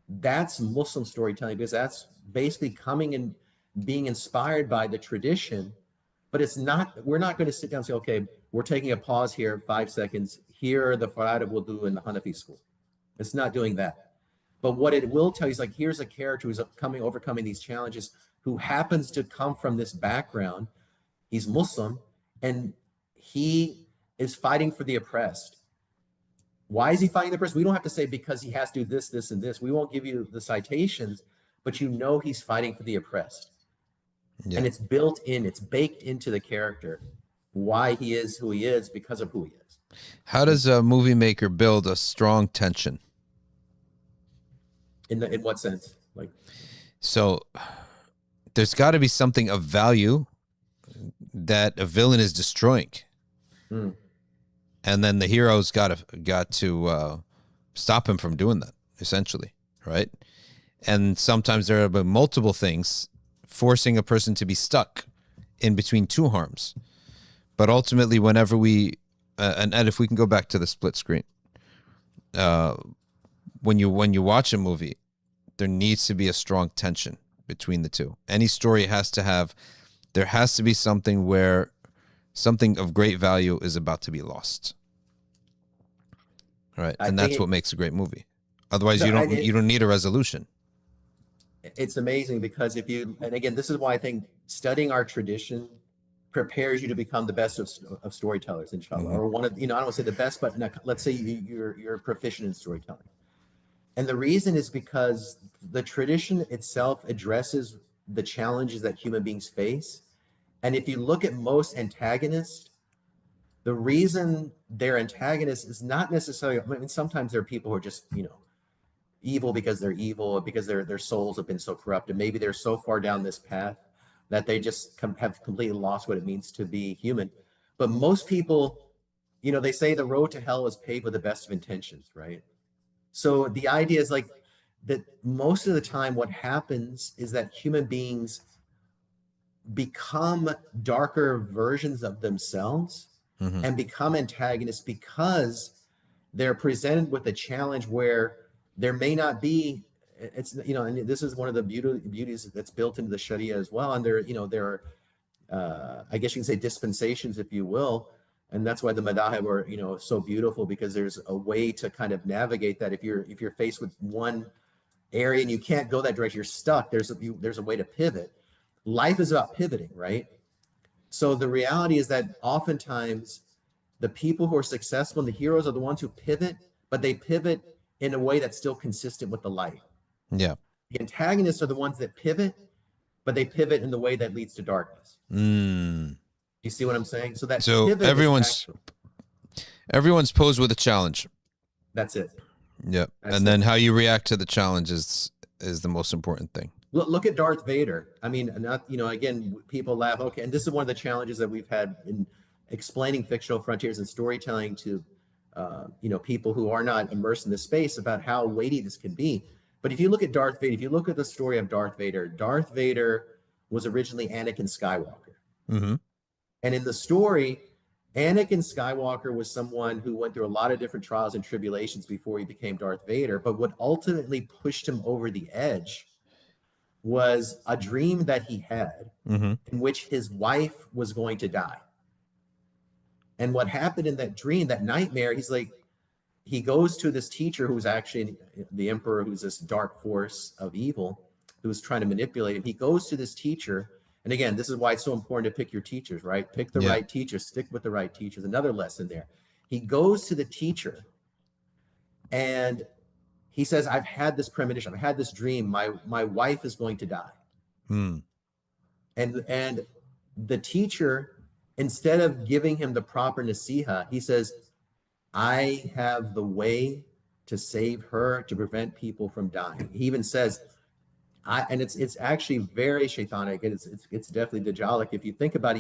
that's Muslim storytelling, because that's basically coming and being inspired by the tradition. But we're not going to sit down and say, okay, we're taking a pause here, 5 seconds. Here are the fara'id we'll do in the Hanafi school. It's not doing that. But what it will tell you is, like, here's a character who's overcoming these challenges, who happens to come from this background. He's Muslim, and he is fighting for the oppressed. Why is he fighting the oppressed? We don't have to say because he has to do this, this, and this. We won't give you the citations, but he's fighting for the oppressed. Yeah. And it's baked into the character, why he is who he is because of who he is. How does a movie maker build a strong tension? In what sense? So there's got to be something of value that a villain is destroying. And then the hero's got to stop him from doing that, essentially, right? And sometimes there are multiple things forcing a person to be stuck in between two harms. But ultimately, whenever we and Ed, if we can go back to the split screen, when you watch a movie, there needs to be a strong tension between the two. Any story has to be something where something of great value is about to be lost. All right. And that's what makes a great movie. Otherwise, you don't need a resolution. It's amazing because and again, this is why I think studying our tradition prepares you to become the best of storytellers, inshallah. Or one of, I don't want to say the best, but let's say you're proficient in storytelling. And the reason is because the tradition itself addresses the challenges that human beings face. And if you look at most antagonists, the reason they're antagonists is not necessarily, sometimes there are people who are just, evil because they're evil, because their souls have been so corrupted. Maybe they're so far down this path that they just have completely lost what it means to be human. But most people, they say the road to hell is paved with the best of intentions, right? So the idea is like that most of the time what happens is that human beings become darker versions of themselves and become antagonists because they're presented with a challenge where there may not be, and this is one of the beauties that's built into the Shari'a as well. And there are, I guess you can say, dispensations, if you will. And that's why the madahib are, so beautiful, because there's a way to kind of navigate that. If you're faced with one area and you can't go that direction, you're stuck. There's a way to pivot. Life is about pivoting, right? So the reality is that oftentimes the people who are successful and the heroes are the ones who pivot, but they pivot in a way that's still consistent with the light. Yeah. The antagonists are the ones that pivot, but they pivot in the way that leads to darkness. You see what I'm saying? So everyone's posed with a challenge. That's it. Yep. And then how you react to the challenge is the most important thing. Look at Darth Vader. I mean, again, people laugh. Okay, and this is one of the challenges that we've had in explaining fictional frontiers and storytelling to, people who are not immersed in this space about how weighty this can be. But if you look at Darth Vader, if you look at the story of Darth Vader was originally Anakin Skywalker. And in the story, Anakin Skywalker was someone who went through a lot of different trials and tribulations before he became Darth Vader. But what ultimately pushed him over the edge was a dream that he had in which his wife was going to die. And what happened in that dream, that nightmare, he goes to this teacher who's actually the emperor, who's this dark force of evil, who's trying to manipulate him. He goes to this teacher. And again, this is why it's so important to pick your teachers, right? Pick the right teachers, stick with the right teachers. Another lesson there. He goes to the teacher and he says, I've had this premonition. I've had this dream. My wife is going to die. And the teacher, instead of giving him the proper nasiha, he says, I have the way to save her, to prevent people from dying. He even says, and it's actually very shaitanic. It's definitely Dajjalic. If you think about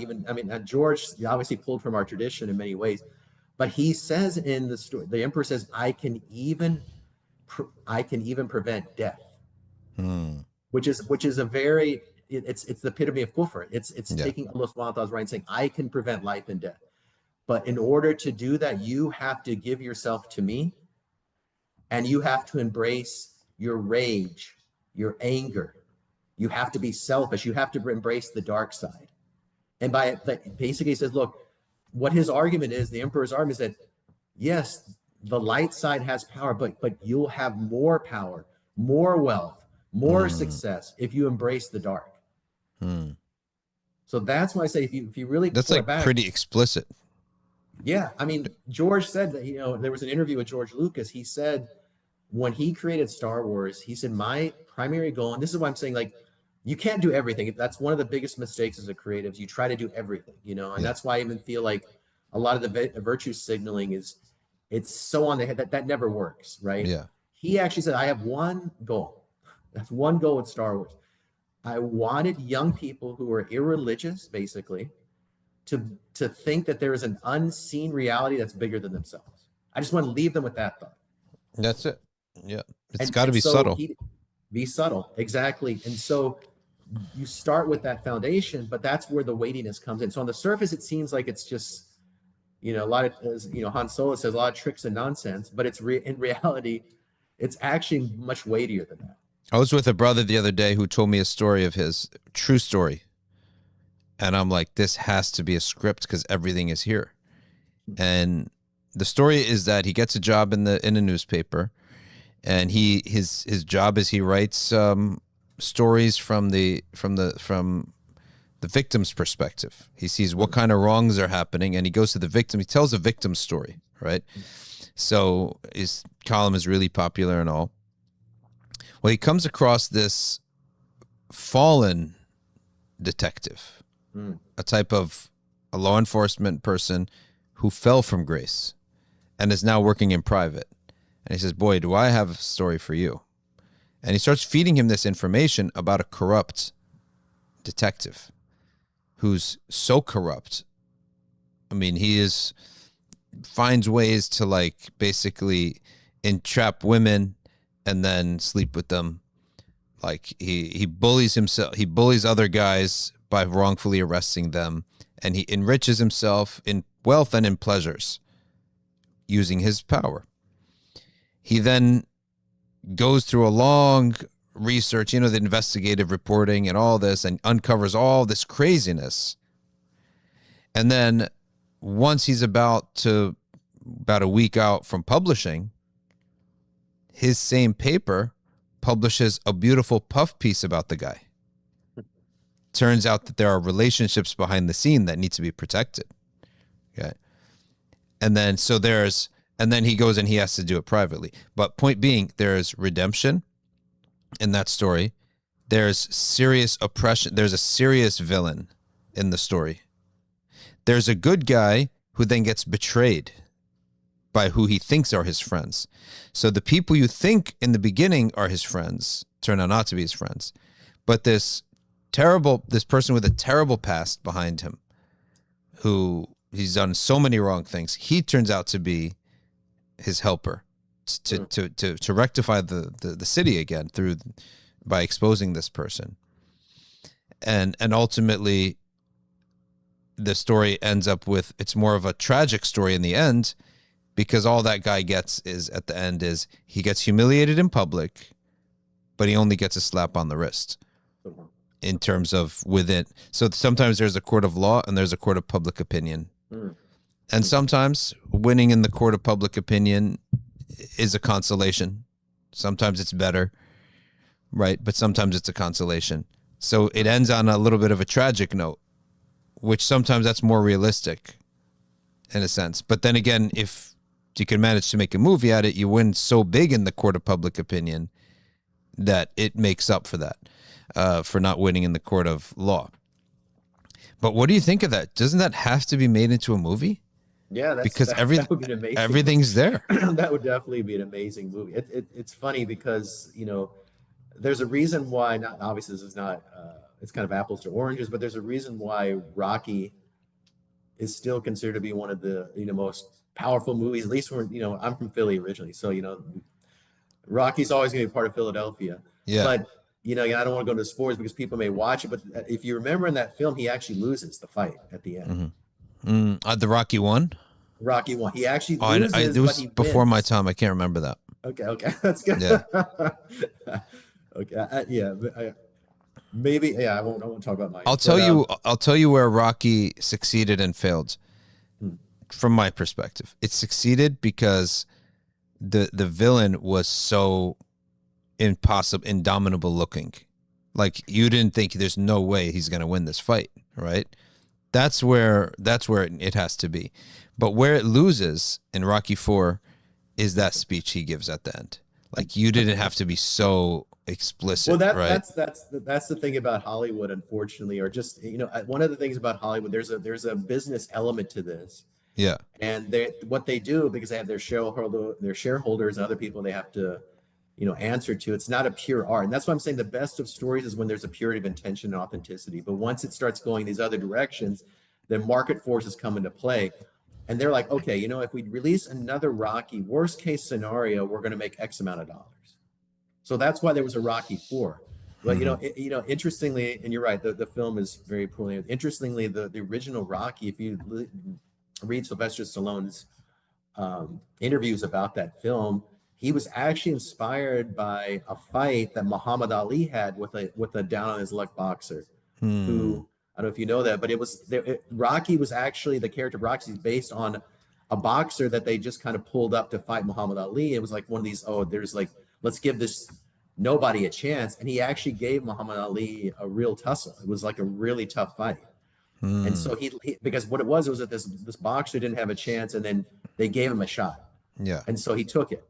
George obviously pulled from our tradition in many ways, but he says in the story, the emperor says, I can even prevent death, which is a very, it's the epitome of kufr. It's taking Allah subhanahu wa ta'ala's right and saying, I can prevent life and death. But in order to do that, you have to give yourself to me, and you have to embrace your rage, your anger. You have to be selfish. You have to embrace the dark side. And basically he says, look, what his argument is, the emperor's argument is that, yes, the light side has power, but you'll have more power, more wealth, more success if you embrace the dark. So that's why I say, if you really that's like back, pretty explicit. Yeah, I mean, George said that, there was an interview with George Lucas. He said when he created Star Wars, he said, my primary goal, and this is why I'm saying, like, you can't do everything. That's one of the biggest mistakes as a creative. You try to do everything, and that's why I even feel like a lot of the virtue signaling it's so on the head that never works, right? Yeah. He actually said, I have one goal. That's one goal with Star Wars. I wanted young people who are irreligious, basically, to think that there is an unseen reality that's bigger than themselves. I just want to leave them with that thought. That's it. Yeah. It's got to be subtle. Be subtle. Exactly. And so you start with that foundation, but that's where the weightiness comes in. So on the surface, it seems like it's just, a lot of, Han Solo says, a lot of tricks and nonsense, but in reality, it's actually much weightier than that. I was with a brother the other day who told me a story of his, true story. And I'm like, this has to be a script because everything is here. And the story is that he gets a job in a newspaper, and his job is he writes stories from the victim's perspective. He sees what kind of wrongs are happening, and he goes to the victim. He tells a victim story, right? So his column is really popular and all. Well, he comes across this fallen detective, a type of a law enforcement person who fell from grace and is now working in private. And he says, boy, do I have a story for you. And he starts feeding him this information about a corrupt detective who's so corrupt. I mean, finds ways to like basically entrap women and then sleep with them. Like he bullies himself. He bullies other guys by wrongfully arresting them, and he enriches himself in wealth and in pleasures using his power. He then goes through a long research, the investigative reporting and all this, and uncovers all this craziness. And then once he's about a week out from publishing, his same paper publishes a beautiful puff piece about the guy. Turns out that there are relationships behind the scene that need to be protected. Okay. And then he goes and he has to do it privately. But point being, there's redemption in that story. There's serious oppression. There's a serious villain in the story. There's a good guy who then gets betrayed by who he thinks are his friends. So the people you think in the beginning are his friends turn out not to be his friends. But this person with a terrible past behind him, who he's done so many wrong things, he turns out to be his helper to rectify the city again by exposing this person. And ultimately the story ends up with, it's more of a tragic story in the end, because all that guy gets is at the end is he gets humiliated in public, but he only gets a slap on the wrist in terms of within. So sometimes there's a court of law and there's a court of public opinion. And sometimes winning in the court of public opinion is a consolation. Sometimes it's better, right? But sometimes it's a consolation. So it ends on a little bit of a tragic note, which sometimes that's more realistic in a sense. But then again, if you can manage to make a movie at it, you win so big in the court of public opinion that it makes up for that, for not winning in the court of law. But what do you think of that? Doesn't that have to be made into a movie? Yeah, because that would be an amazing everything's there. That would definitely be an amazing movie. It's funny because, there's a reason why, not obviously this is not, it's kind of apples to oranges, but there's a reason why Rocky is still considered to be one of the, most powerful movies, at least when, I'm from Philly originally. So, Rocky's always going to be part of Philadelphia. Yeah. But, I don't want to go into sports because people may watch it. But if you remember in that film, he actually loses the fight at the end. The Rocky one? Rocky one. He actually loses, it was but he before wins. my time. I can't remember that. Okay. That's good. Yeah. Okay. Maybe. Yeah. I won't talk about mine. I'll tell you where Rocky succeeded and failed. From my perspective, it succeeded because the villain was so indomitable looking. Like you didn't think there's no way he's going to win this fight, right? That's where it has to be. But where it loses in Rocky 4 is that speech he gives at the end. Like you didn't have to be so explicit. Well, right? that's the thing about Hollywood, unfortunately, or just one of the things about Hollywood. There's a business element to this. Yeah. And what they do, because they have their shareholders and other people they have to, answer to. It's not a pure art, and that's why I'm saying the best of stories is when there's a purity of intention and authenticity. But once it starts going these other directions, then market forces come into play, and they're like, okay, if we release another Rocky, worst case scenario, we're going to make X amount of dollars. So that's why there was a Rocky 4. But interestingly, and you're right, the film is very poorly. Interestingly, the original Rocky, if you read Sylvester Stallone's interviews about that film, he was actually inspired by a fight that Muhammad Ali had with a down on his luck boxer, who, I don't know if you know that, but Rocky was actually, the character of Rocky is based on a boxer that they just kind of pulled up to fight Muhammad Ali. It was like one of these, let's give this nobody a chance. And he actually gave Muhammad Ali a real tussle. It was like a really tough fight. And so he because what it was that this boxer didn't have a chance, and then they gave him a shot. Yeah. And so he took it.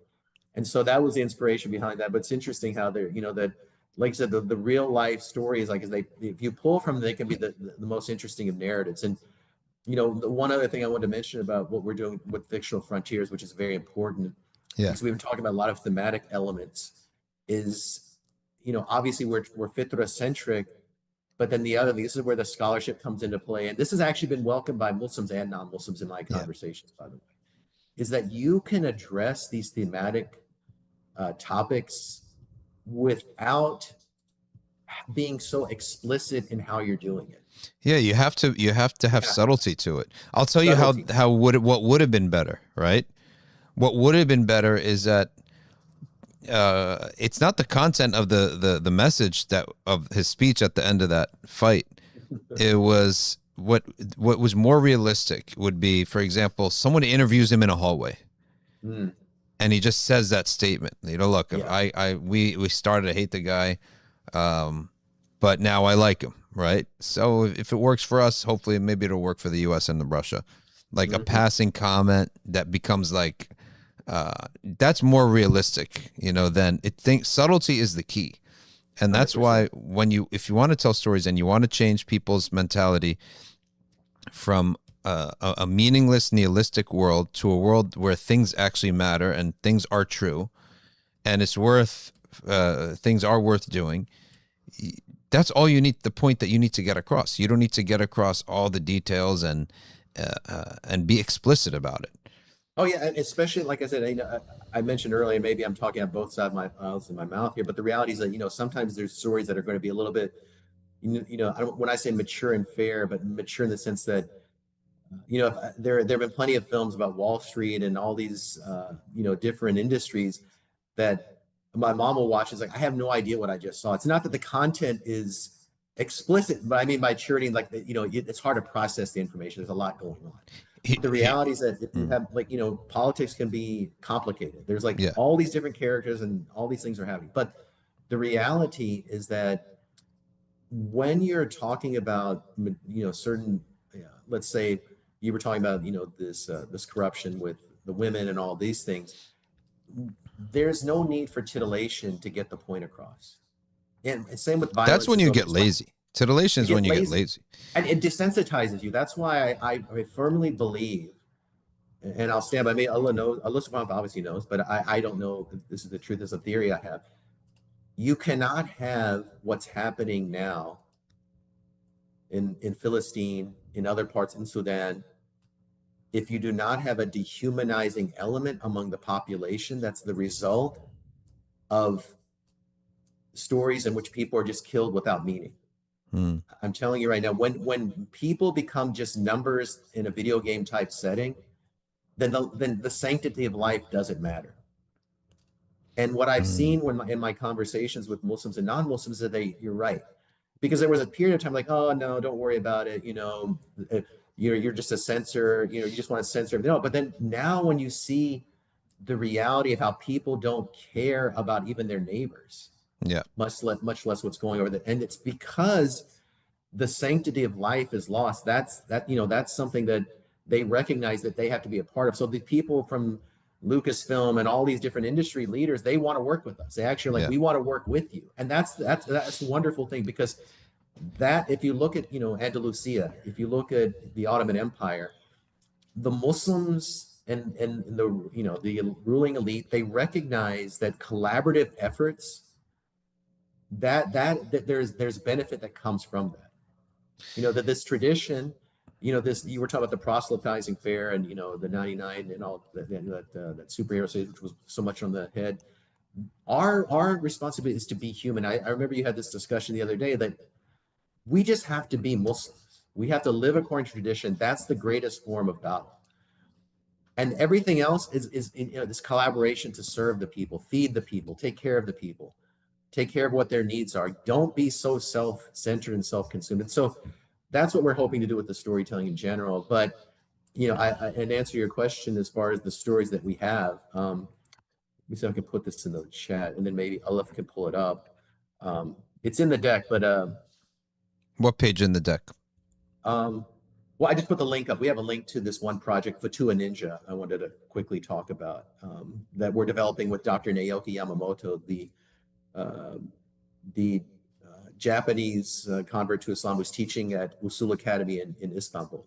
And so that was the inspiration behind that. But it's interesting how they're, that, like I said, the real life stories, like, if you pull from them, they can be the most interesting of narratives. And, the one other thing I wanted to mention about what we're doing with Fictional Frontiers, which is very important, because we've been talking about a lot of thematic elements, is obviously we're fitra centric, but then the other thing, this is where the scholarship comes into play, and this has actually been welcomed by Muslims and non-Muslims in my conversations, by the way, is that you can address these thematic topics without being so explicit in how you're doing it. Yeah, you have to have subtlety to it. I'll tell you what would have been better, right? What would have been better is that it's not the content of the message that of his speech at the end of that fight. It was what was more realistic would be, for example, someone interviews him in a hallway. And he just says that statement. Look, we started to hate the guy, but now I like him, right? So if it works for us, hopefully maybe it'll work for the U.S. and the Russia. Like a passing comment that becomes like, that's more realistic, than it. Subtlety is the key. And that's 100%. Why if you want to tell stories and you want to change people's mentality from a meaningless nihilistic world to a world where things actually matter and things are true and it's things are worth doing, that's all you need. The point that you need to get across. You don't need to get across all the details and be explicit about it. Oh yeah, and especially like I said, I mentioned earlier, maybe I'm talking on both sides of my mouth here, but the reality is that sometimes there's stories that are going to be a little bit, when I say mature and fair, but mature in the sense that there have been plenty of films about Wall Street and all these different industries that my mom will watch. Is like, I have no idea what I just saw. It's not that the content is explicit, but I mean by maturity, like it's hard to process the information. There's a lot going on. The reality is that if you have politics can be complicated. There's all these different characters and all these things are happening. But the reality is that when you're talking about certain, let's say you were talking about this corruption with the women and all these things, there's no need for titillation to get the point across. And same with violence. That's when you get lazy. Titillation is when you get lazy. And it desensitizes you. That's why I firmly believe, and I'll stand by me. Allah obviously knows, but I don't know if this is the truth. This is a theory I have. You cannot have what's happening now in Philistine, in other parts in Sudan, if you do not have a dehumanizing element among the population. That's the result of stories in which people are just killed without meaning. I'm telling you right now, when people become just numbers in a video game type setting, then the sanctity of life doesn't matter. And what I've seen in my conversations with Muslims and non-Muslims is that you're right. Because there was a period of time like, oh no, don't worry about it. You're just a censor, you just want to censor everything. No, but then now when you see the reality of how people don't care about even their neighbors, much less what's going over there, and it's because the sanctity of life is lost. That's something that they recognize that they have to be a part of. So the people from Lucasfilm and all these different industry leaders, they want to work with us. They actually we want to work with you, and that's a wonderful thing, because that, if you look at Andalusia, if you look at the Ottoman Empire, the Muslims and the ruling elite, they recognize that collaborative efforts, that there's benefit that comes from that. That this tradition, this, you were talking about the proselytizing fair and the 99 and all that superhero series, which was so much on the head. Our responsibility is to be human. I remember you had this discussion the other day that we just have to be Muslims. We have to live according to tradition. That's the greatest form of battle. And everything else is this collaboration to serve the people, feed the people, take care of the people, take care of what their needs are. Don't be so self-centered and self-consumed. And so that's what we're hoping to do with the storytelling in general. But and answer your question as far as the stories that we have. Let me see if I can put this in the chat, and then maybe Aleph can pull it up. It's in the deck, but what page in the deck? Well, I just put the link up. We have a link to this one project, Futuwwa Ninja, I wanted to quickly talk about, that we're developing with Dr. Naoki Yamamoto, the Japanese convert to Islam, who's teaching at Usul Academy in Istanbul.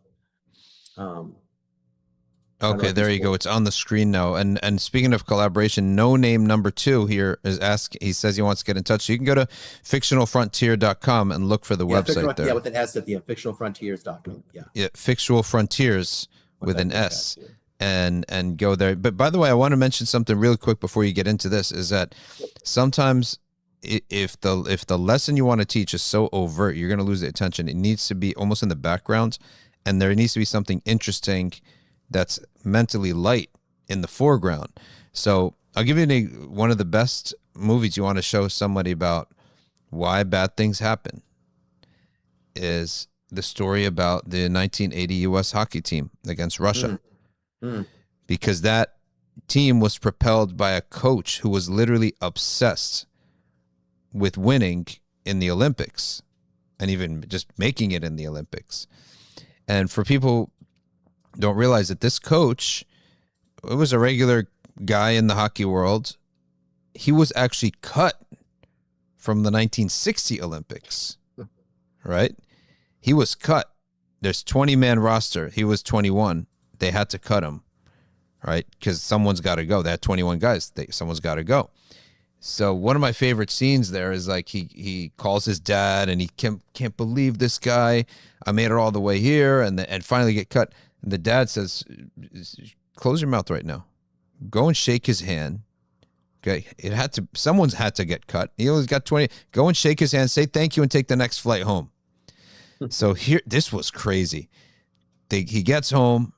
I don't know Okay, if there he's you go. It's on the screen now. And speaking of collaboration, No Name Number Two here is he says he wants to get in touch. So you can go to fictionalfrontier.com and look for the yeah, website there. yeah, with an S at the end, fictionalfrontiers.com. Yeah. Yeah, Fictional Frontiers with an S, Yeah. and go there. But by the way, I want to mention something really quick before you get into this, is that sometimes if the lesson you want to teach is so overt, you're going to lose the attention. It needs to be almost in the background, and there needs to be something interesting that's mentally light in the foreground. So I'll give you one of the best movies you want to show somebody about why bad things happen is the story about the 1980 U.S. hockey team against Russia. Because that team was propelled by a coach who was literally obsessed with winning in the Olympics and even just making it in the Olympics. And for people who don't realize that this coach, it was a regular guy in the hockey world. He was actually cut from the 1960 Olympics, right? He was cut. There's 20-man roster. He was 21. They had to cut him, right? Because someone's got to go. They had 21 guys. Someone's got to go. So one of my favorite scenes there is like he calls his dad and he can't believe this guy. I made it all the way here and finally get cut. And the dad says, "Close your mouth right now. Go and shake his hand." Okay, someone's had to get cut. He only got 20. Go and shake his hand, say thank you, and take the next flight home. So this was crazy. He gets home.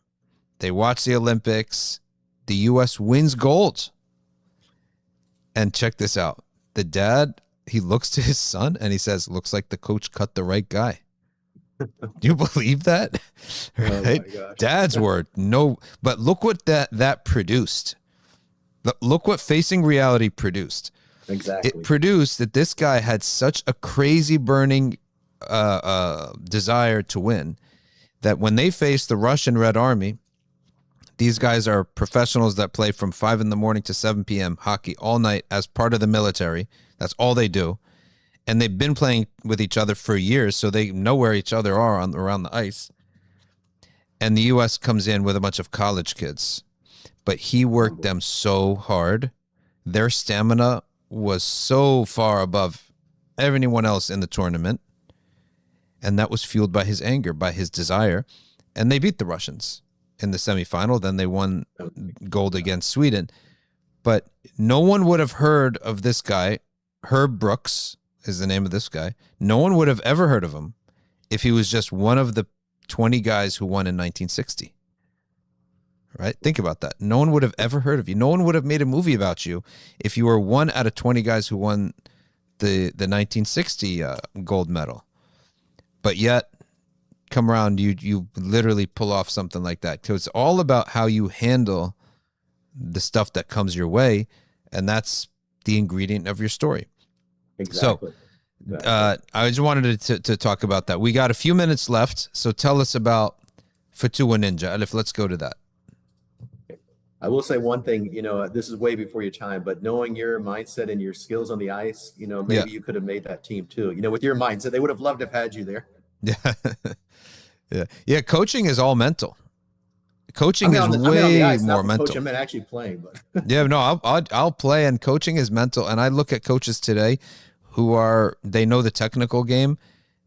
They watch the Olympics. The U.S. wins gold. And check this out. The dad, he looks to his son and he says, "Looks like the coach cut the right guy." Do you believe that? Right? Oh my gosh. Dad's word. No, but look what that produced. Look what Facing Reality produced. Exactly. It produced that this guy had such a crazy burning desire to win that when they faced the Russian Red Army, these guys are professionals that play from 5 a.m. to 7 p.m. hockey all night as part of the military. That's all they do. And they've been playing with each other for years, so they know where each other are around the ice. And the U.S. comes in with a bunch of college kids. But he worked them so hard. Their stamina was so far above everyone else in the tournament. And that was fueled by his anger, by his desire. And they beat the Russians in the semifinal. Then they won gold against Sweden. But no one would have heard of this guy. Herb Brooks is the name of this guy. No one would have ever heard of him if he was just one of the 20 guys who won in 1960. Right? Think about that. No one would have ever heard of you. No one would have made a movie about you if you were one out of 20 guys who won the 1960 gold medal. But yet, come around, you literally pull off something like that. So it's all about how you handle the stuff that comes your way, and that's the ingredient of your story. Exactly. So, I just wanted to talk about that. We got a few minutes left, so tell us about Futuwwa Ninja. Alif, let's go to that. I will say one thing, this is way before your time, but knowing your mindset and your skills on the ice, maybe you could have made that team too. With your mindset, they would have loved to have had you there. Yeah. Yeah. Coaching is all mental. Coaching is way ice, more not mental. Coach, I meant actually playing, but yeah, no, I'll play, and coaching is mental. And I look at coaches today they know the technical game,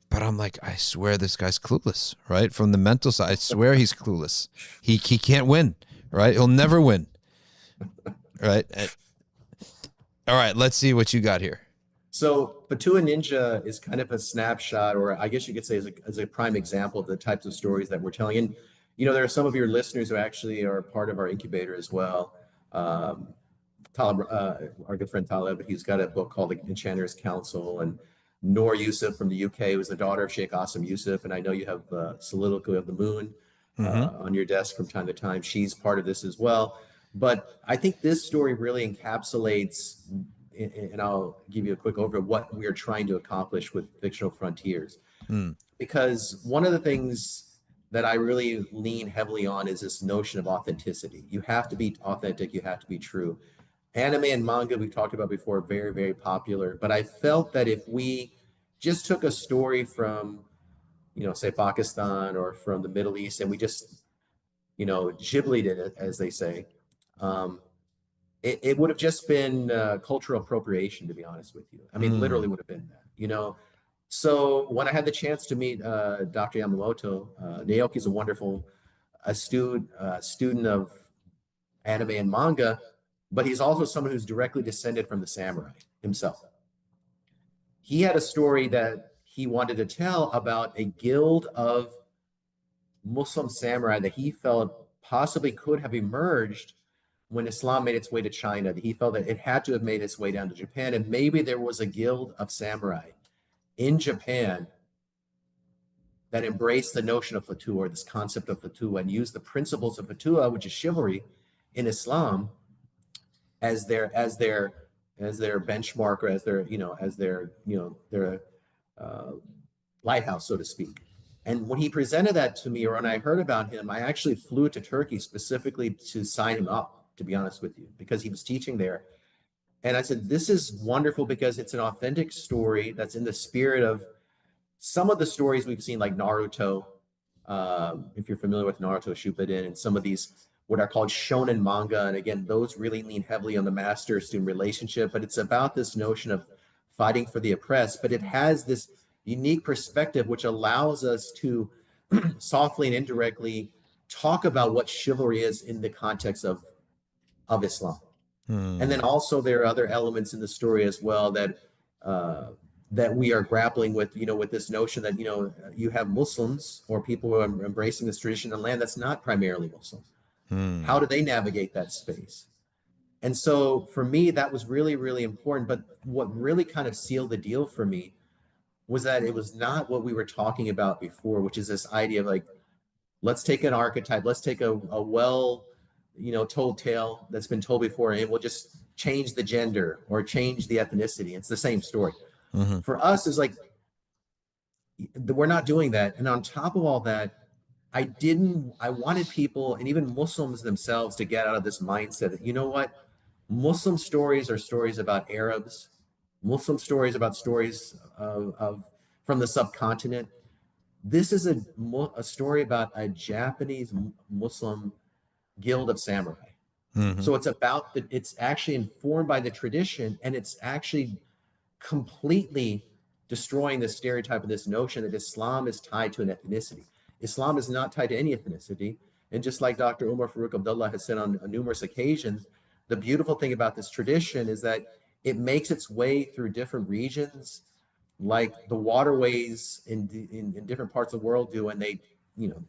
but I'm like, I swear this guy's clueless, right? From the mental side, I swear he's clueless. He can't win, right? He'll never win, right? All right, let's see what you got here. So Futuwwa Ninja is kind of a snapshot, or I guess you could say as a prime example of the types of stories that we're telling. And, there are some of your listeners who actually are part of our incubator as well. Talib, our good friend Talib, he's got a book called The Enchanter's Council, and Noor Yusuf from the UK, who's the daughter of Sheikh Asim Yusuf. And I know you have Soliloquy of the Moon on your desk from time to time. She's part of this as well. But I think this story really encapsulates, and I'll give you a quick overview of what we are trying to accomplish with Fictional Frontiers. Because one of the things that I really lean heavily on is this notion of authenticity. You have to be authentic. You have to be true. Anime and manga, we've talked about before, very, very popular. But I felt that if we just took a story from, say Pakistan or from the Middle East, and we just Ghibli'd it, as they say, it would have just been cultural appropriation, to be honest with you. I mean, literally would have been that. So when I had the chance to meet Dr. Yamamoto, Naoki's a wonderful astute student of anime and manga, but he's also someone who's directly descended from the samurai himself. He had a story that he wanted to tell about a guild of Muslim samurai that he felt possibly could have emerged when Islam made its way to China. He felt that it had to have made its way down to Japan, and maybe there was a guild of samurai in Japan that embraced the notion of Futuwwa, or this concept of Futuwwa, and used the principles of Futuwwa, which is chivalry in Islam, as their benchmark, or as their lighthouse, so to speak. And when he presented that to me, or when I heard about him, I actually flew to Turkey specifically to sign him up, to be honest with you, because he was teaching there. And I said, this is wonderful because it's an authentic story that's in the spirit of some of the stories we've seen, like Naruto. If you're familiar with Naruto Shippuden, and some of these what are called shonen manga. And again, those really lean heavily on the master-student relationship, but it's about this notion of fighting for the oppressed. But it has this unique perspective which allows us to softly and indirectly talk about what chivalry is in the context of Islam. And then also there are other elements in the story as well that that we are grappling with, with this notion that, you have Muslims or people who are embracing this tradition in a land that's not primarily Muslim. How do they navigate that space? And so for me, that was really, really important. But what really kind of sealed the deal for me was that it was not what we were talking about before, which is this idea of like, let's take an archetype, let's take a well, told tale that's been told before, and we'll just change the gender or change the ethnicity. It's the same story. For us, it's like, we're not doing that. And on top of all that, I wanted people, and even Muslims themselves, to get out of this mindset that, you know what, Muslim stories are stories about Arabs. Muslim stories about stories of from the subcontinent. This is a story about a Japanese Muslim guild of samurai. So it's actually informed by the tradition, and it's actually completely destroying the stereotype of this notion that Islam is tied to an ethnicity. Islam is not tied to any ethnicity. And just like Dr. Umar Farooq Abdullah has said on numerous occasions, the beautiful thing about this tradition is that it makes its way through different regions, like the waterways in different parts of the world do. And they,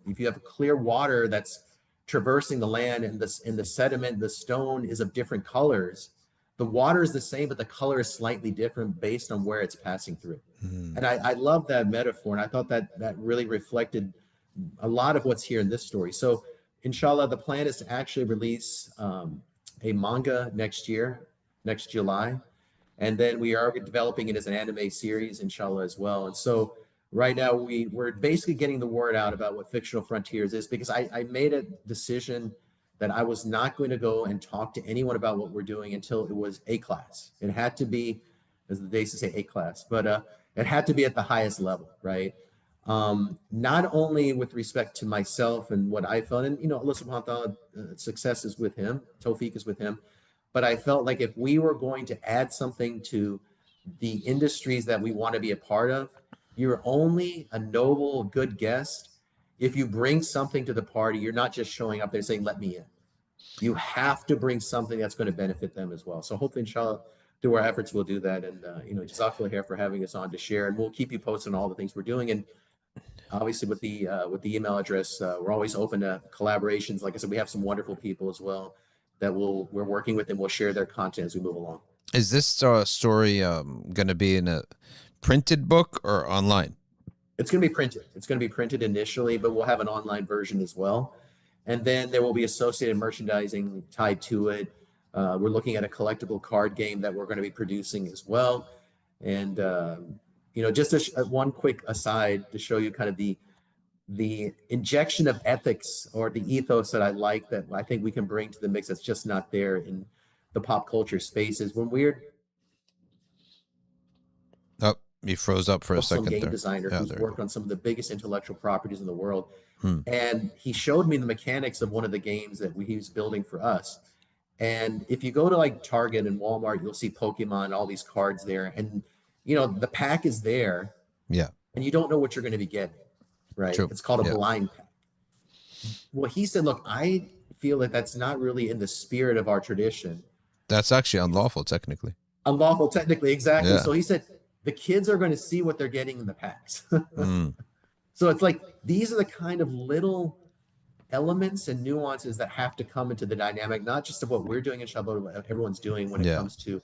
if you have clear water that's traversing the land, and the sediment, the stone is of different colors, the water is the same, but the color is slightly different based on where it's passing through. And I love that metaphor. And I thought that really reflected a lot of what's here in this story. So inshallah, the plan is to actually release a manga next July. And then we are developing it as an anime series, inshallah, as well. And so right now we're basically getting the word out about what Fictional Frontiers is, because I made a decision that I was not going to go and talk to anyone about what we're doing until it was A class. It had to be, as the days to say, A class, but it had to be at the highest level, right? Not only with respect to myself and what I felt, and Allah subhanahu wa ta'ala, success is with him, tawfiq is with him, but I felt like if we were going to add something to the industries that we want to be a part of, you're only a noble, good guest if you bring something to the party. You're not just showing up there saying, let me in. You have to bring something that's going to benefit them as well. So hopefully, inshallah, through our efforts, we'll do that. And, Jazakallah khair for having us on to share. And we'll keep you posted on all the things we're doing. And obviously with the email address, we're always open to collaborations. Like I said, we have some wonderful people as well that we're working with, and we'll share their content as we move along. Is this story going to be in a printed book or online? It's going to be printed. It's going to be printed initially, but we'll have an online version as well. And then there will be associated merchandising tied to it. We're looking at a collectible card game that we're going to be producing as well. And, just one quick aside to show you kind of the injection of ethics or the ethos that I like, that I think we can bring to the mix that's just not there in the pop culture spaces. When we're you froze up for a second. Game designer who's worked on some of the biggest intellectual properties in the world. And he showed me the mechanics of one of the games that he was building for us. And if you go to like Target and Walmart, you'll see Pokemon, all these cards there. And, you know, the pack is there Yeah. and you don't know what you're going to be getting, right? True. It's called a Yeah. blind pack. Well, he said, look, I feel that that's not really in the spirit of our tradition. That's actually unlawful, technically. Unlawful, technically, exactly. Yeah. So he said, the kids are going to see what they're getting in the packs. Mm. So it's like, these are the kind of little elements and nuances that have to come into the dynamic, not just of what we're doing in Shabbat, what everyone's doing when it Yeah. comes to,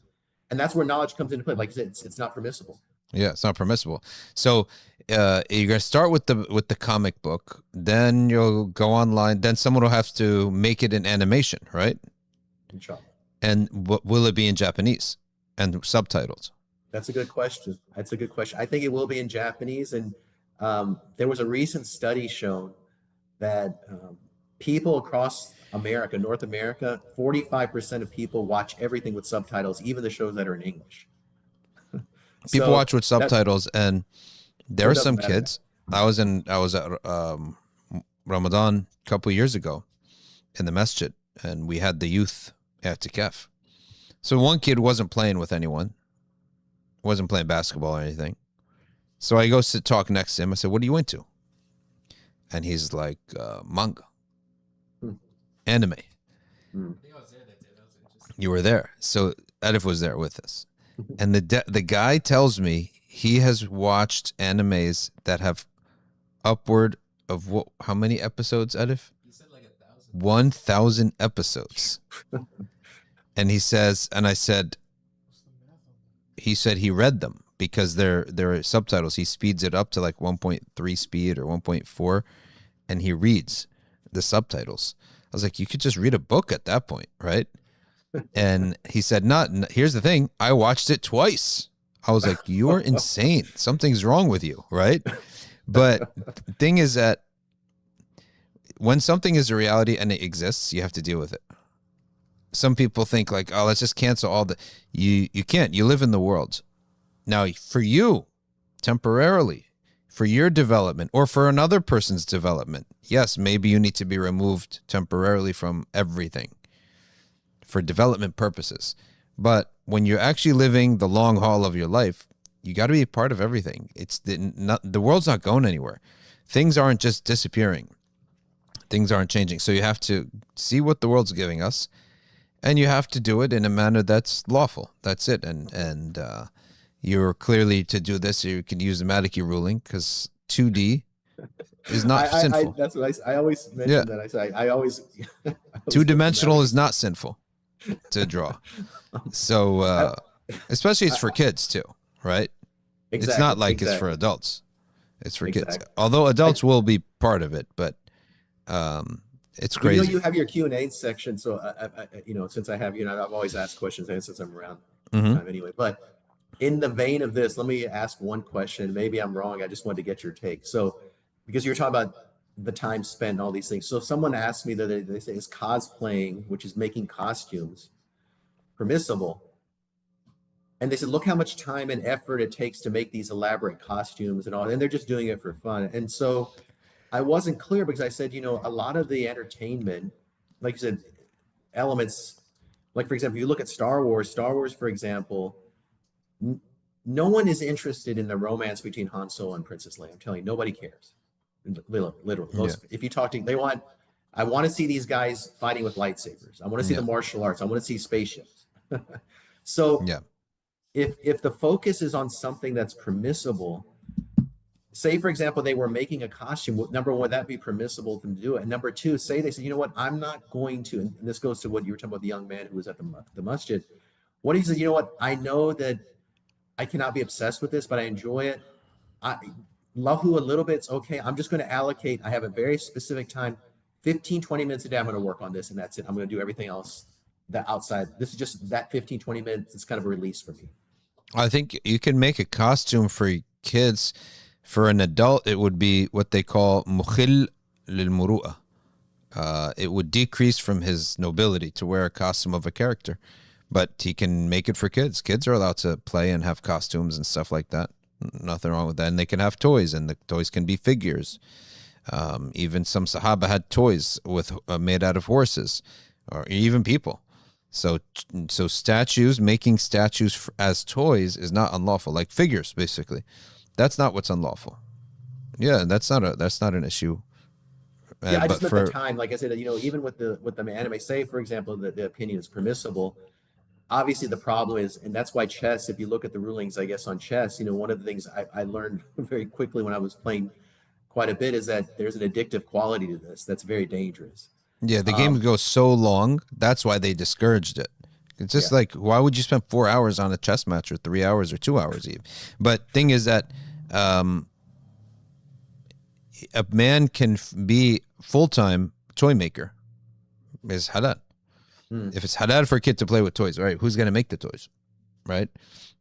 and that's where knowledge comes into play. Like you said, it's not permissible. Yeah, it's not permissible. So you're gonna start with the comic book, then you'll go online, then someone will have to make it in animation, right? Inshallah. And will it be in Japanese and subtitles? That's a good question. That's a good question. I think it will be in Japanese. And there was a recent study shown that people across America, North America, 45% of people watch everything with subtitles, even the shows that are in English. People So watch with subtitles, and there It are doesn't some matter. kids. I was at Ramadan a couple years ago in the masjid, and we had the youth i'tikaf. So one kid wasn't playing with anyone, wasn't playing basketball or anything. So I go sit talk next to him. I said, "What are you into?" And he's like, "Manga, Hmm. anime." Hmm. I think I was there that day. That was interesting. You were there, so Edif was there with us, and the guy tells me he has watched animes that have upward of how many episodes, Edif? He said like 1,000. 1,000 episodes. And he says, and I said, What's the math on he said he read them because they're subtitles. He speeds it up to like 1.3 speed or 1.4, and he reads the subtitles. I was like, you could just read a book at that point, right? And he said, here's the thing. I watched it twice. I was like, you're insane. Something's wrong with you, right? But the thing is that when something is a reality and it exists, you have to deal with it. Some people think like, oh, let's just cancel all the, you can't, you live in the world. Now for you, temporarily, for your development or for another person's development, yes, maybe you need to be removed temporarily from everything for development purposes. But when you're actually living the long haul of your life, you got to be a part of everything. It's the world's not going anywhere. Things aren't just disappearing. Things aren't changing. So you have to see what the world's giving us, and you have to do it in a manner that's lawful. That's it. And you're clearly to do this. You can use the Maliki ruling because 2D is not sinful. That's what I always mention. Yeah. That I say I always Two-dimensional is not sinful to draw. So especially it's for kids too, right? Exactly, it's not like it's for adults. It's for kids. Although adults will be part of it, but it's You crazy. know, you have your Q&A section. So, you know, since I have, you know, I've always asked questions and since I'm around Mhm. anyway. But in the vein of this, let me ask one question. Maybe I'm wrong. I just wanted to get your take. So, because you're talking about the time spent and all these things. So, if someone asked me that they say, is cosplaying, which is making costumes, permissible? And they said, look how much time and effort it takes to make these elaborate costumes and all. And they're just doing it for fun. And so, I wasn't clear because I said, you know, a lot of the entertainment, like you said, elements, like for example, you look at Star Wars, for example, no one is interested in the romance between Han Solo and Princess Leia. I'm telling you, nobody cares. Literally. Most, if you talk to, I want to see these guys fighting with lightsabers. I want to see the martial arts. I want to see spaceships. So Yeah. if the focus is on something that's permissible, say, for example, they were making a costume. Number one, would that be permissible for them to do it? And number two, say they said, you know what, I'm not going to, and this goes to what you were talking about, the young man who was at the masjid. What he said, you know what, I know that I cannot be obsessed with this, but I enjoy it. Lahu a little bit's okay. I'm just going to allocate, I have a very specific time, 15, 20 minutes a day, I'm going to work on this, and that's it. I'm going to do everything else that outside. This is just that 15, 20 minutes. It's kind of a release for me. I think you can make a costume for kids. For an adult, it would be what they call mukhil lil it would decrease from his nobility to wear a costume of a character, but he can make it for kids. Kids are allowed to play and have costumes and stuff like that. Nothing wrong with that. And they can have toys, and the toys can be figures. Even some Sahaba had toys with made out of horses, or even people. So statues, making statues as toys is not unlawful, like figures, basically. That's not what's unlawful. Yeah, that's not an issue. Yeah, I just But meant the time. Like I said, even with the anime, say for example that the opinion is permissible. Obviously, the problem is, and that's why chess. If you look at the rulings, I guess on chess, one of the things I learned very quickly when I was playing quite a bit is that there's an addictive quality to this that's very dangerous. Yeah, the game goes so long. That's why they discouraged it. It's just like, why would you spend 4 hours on a chess match, or 3 hours, or 2 hours even? But thing is that a man can be full-time toy maker. Is halal. If it's halal for a kid to play with toys, right? Who's going to make the toys, right?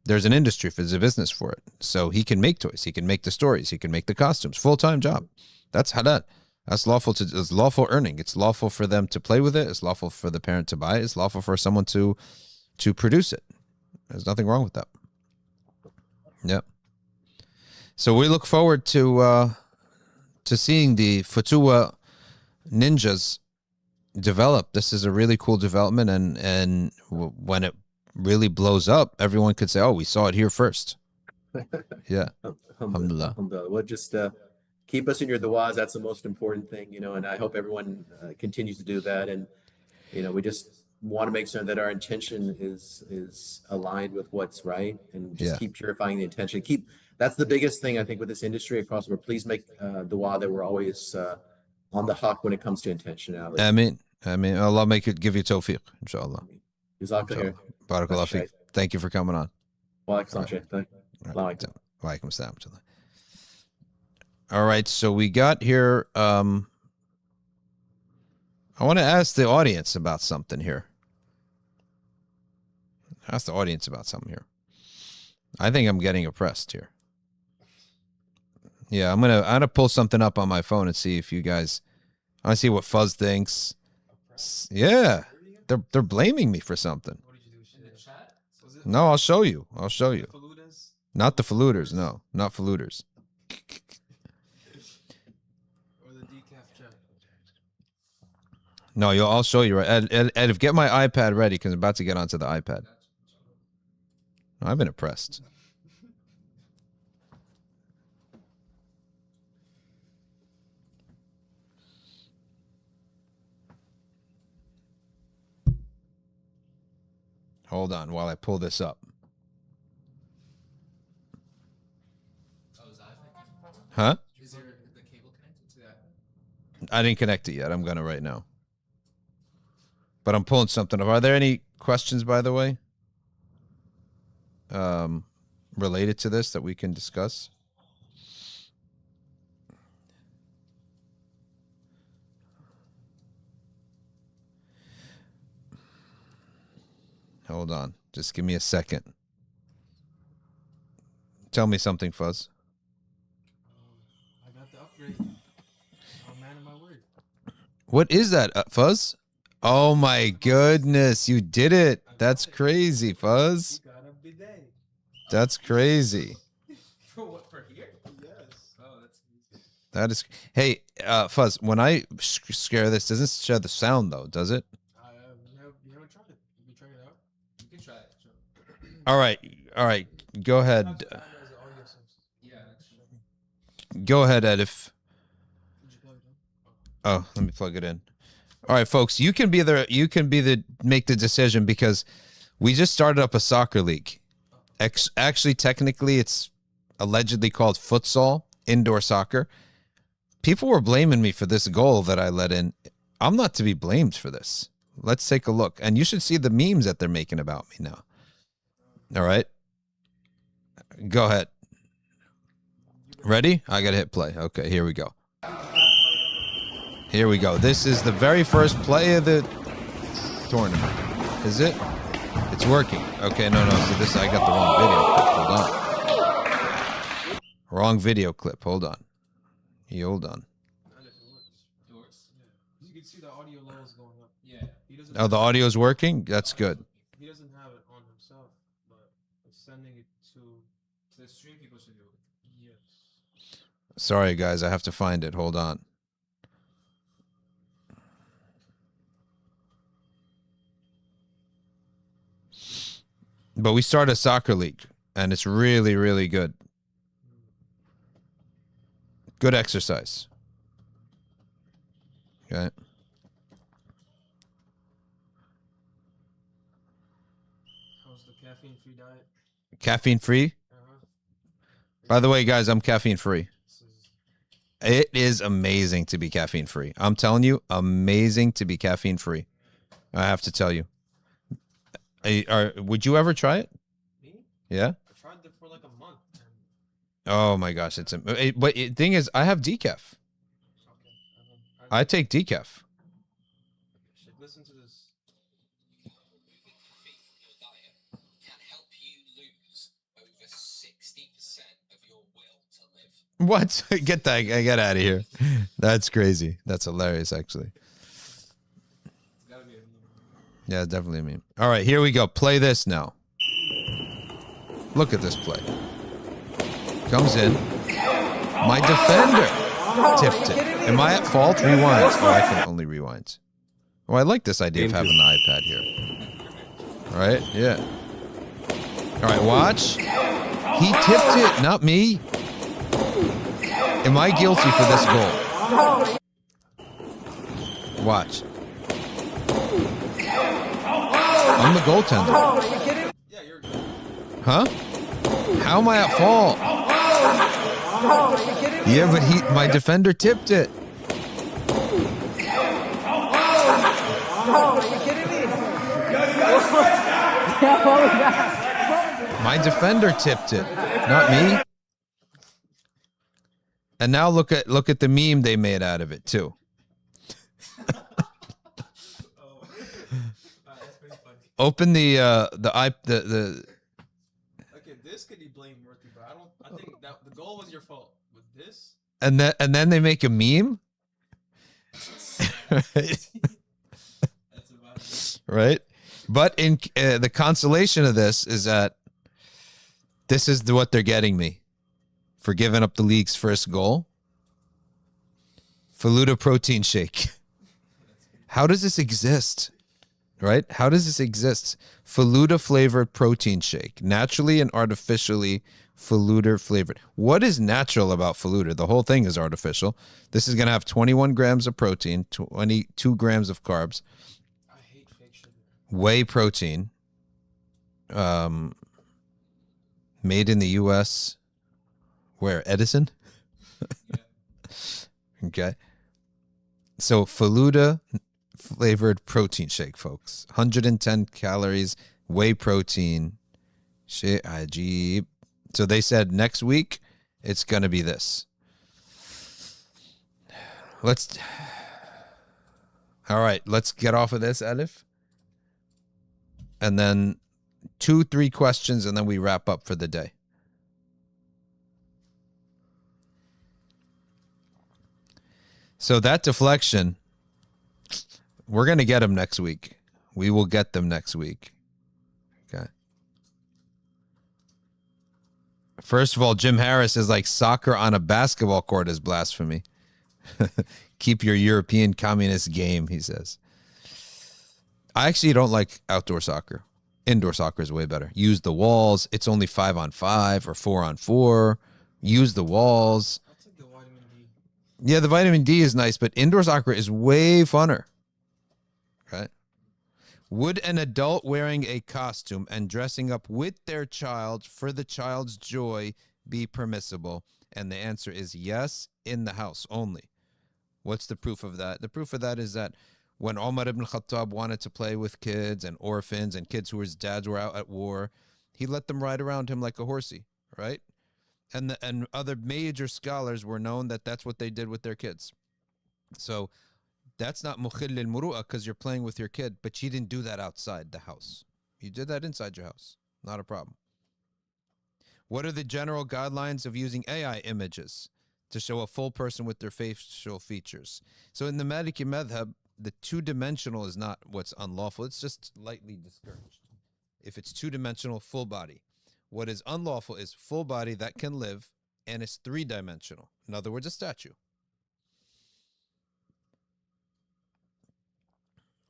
There's an industry, there's a business for it. So he can make toys. He can make the stories. He can make the costumes. Full-time job. That's halal. That's lawful. It's lawful earning. It's lawful for them to play with it. It's lawful for the parent to buy it. It's lawful for someone to produce it. There's nothing wrong with that. Yep. So we look forward to seeing the Futuwwa ninjas develop. This is a really cool development, and when it really blows up, everyone could say, "Oh, we saw it here first." Yeah. Alhamdulillah. Well, just keep us in your du'as. That's the most important thing, and I hope everyone continues to do that. And we just want to make sure that our intention is aligned with what's right, and just keep purifying the intention. That's the biggest thing I think with this industry across the board. Please make du'a that we're always on the hawk when it comes to intentionality. Ameen. Allah give you tawfiq, inshallah. Jazakallah. Barakallah fiqh. Thank you for coming on. Wa alaikum assalam. All right, so we got here. I want to ask the audience about something here. I think I'm getting oppressed here. Yeah, I'm gonna pull something up on my phone and see if you guys. I want to see what Fuzz thinks. Yeah, they're blaming me for something. What did you do? In the chat? No, I'll show you. Not the Faluders. No, not Faluders. Or the decaf chat. No, I'll show you. Right, Ed, get my iPad ready because I'm about to get onto the iPad. I've been oppressed. Hold on while I pull this up. Huh? Is there the cable connected to that? I didn't connect it yet. I'm gonna right now. But I'm pulling something up. Are there any questions, by the way, related to this that we can discuss? Hold on. Just give me a second. Tell me something, Fuzz. I got the upgrade. I'm a man of my word. What is that, Fuzz? Oh my goodness, you did it. That's crazy, Fuzz. You got a bidet. That's crazy. For what? For here? Yes. Oh, that's easy. That is. Hey, Fuzz, when I scare this, doesn't share the sound, though, does it? You haven't tried it. You can try it out. You can try it. Sure. All right. Go ahead. Yeah, that's true. Go ahead, Ed. Did you plug it in? Oh, let me plug it in. All right, folks, you can make the decision because we just started up a soccer league. Actually, technically, it's allegedly called Futsol, indoor soccer. People were blaming me for this goal that I let in. I'm not to be blamed for this. Let's take a look. And you should see the memes that they're making about me now. All right. Go ahead. Ready? I got to hit play. Okay, here we go. Here we go. This is the very first play of the tournament. Is it? It's working. Okay, no. So I got the wrong video clip. Hold on. Wrong video clip. Hold on. Hold on. It works. Yeah. You can see the audio levels going up. Yeah. Oh, the audio's working? That's good. He doesn't have it on himself, but it's sending it to the stream. People should do it. Yes. Sorry, guys. I have to find it. Hold on. But we start a soccer league, and it's really, really good. Good exercise. Okay. How's the caffeine-free diet? Caffeine free? By the way, guys, I'm caffeine free. It is amazing to be caffeine free. I'm telling you, amazing to be caffeine free. I have to tell you. Would you ever try it? Me? Yeah. I tried it for like a month. Oh my gosh, but the thing is, I have decaf. Okay. I take decaf. Should listen to this. What? Get out of here. That's crazy. That's hilarious, actually. It's gotta be a meme. Yeah, definitely a meme. All right, here we go. Play this now. Look at this play. Comes in. My defender tipped it. Am I at fault? Rewind. Oh, I can only rewind. Oh, I like this idea of having the iPad here. All right, yeah. All right, watch. He tipped it, not me. Am I guilty for this goal? Watch. I'm the goaltender. Yeah, you're good. Huh? How am I at fault? Yeah, but my defender tipped it. My defender tipped it, not me. And now look at the meme they made out of it too. That's pretty funny. Open the Okay, this could be blameworthy, but I think that the goal was your fault. With this, and then they make a meme. that's about it. Right? But in the consolation of this is that this is what they're getting me for giving up the league's first goal. Faluda protein shake. How does this exist? Right? How does this exist? Faluda flavored protein shake. Naturally and artificially Faluda flavored. What is natural about Faluda? The whole thing is artificial. This is going to have 21 grams of protein, 22 grams of carbs. I hate fake sugar. Whey protein. Made in the U.S. Where? Edison? Okay. So Faluda flavored protein shake, folks. 110 calories, whey protein. Shit, ajib. So they said next week it's going to be this. All right, let's get off of this, Elif. And then 2-3 questions, and then we wrap up for the day. So that deflection, we're going to get them next week. We will get them next week. Okay. First of all, Jim Harris is like soccer on a basketball court is blasphemy. Keep your European communist game, he says. I actually don't like outdoor soccer. Indoor soccer is way better. Use the walls. It's only 5-on-5 or 4-on-4. Use the walls. I'll take the vitamin D. Yeah, the vitamin D is nice, but indoor soccer is way funner. Right? Would an adult wearing a costume and dressing up with their child for the child's joy be permissible? And the answer is yes, in the house only. What's the proof of that? The proof of that is that when Umar ibn Khattab wanted to play with kids and orphans and kids whose dads were out at war, he let them ride around him like a horsey, right? And other major scholars were known that that's what they did with their kids. So that's not mukhil lil muru'ah because you're playing with your kid, but you didn't do that outside the house. You did that inside your house. Not a problem. What are the general guidelines of using AI images to show a full person with their facial features? So in the Maliki madhab, the two-dimensional is not what's unlawful. It's just lightly discouraged. If it's two-dimensional, full body. What is unlawful is full body that can live, and it's three-dimensional. In other words, a statue.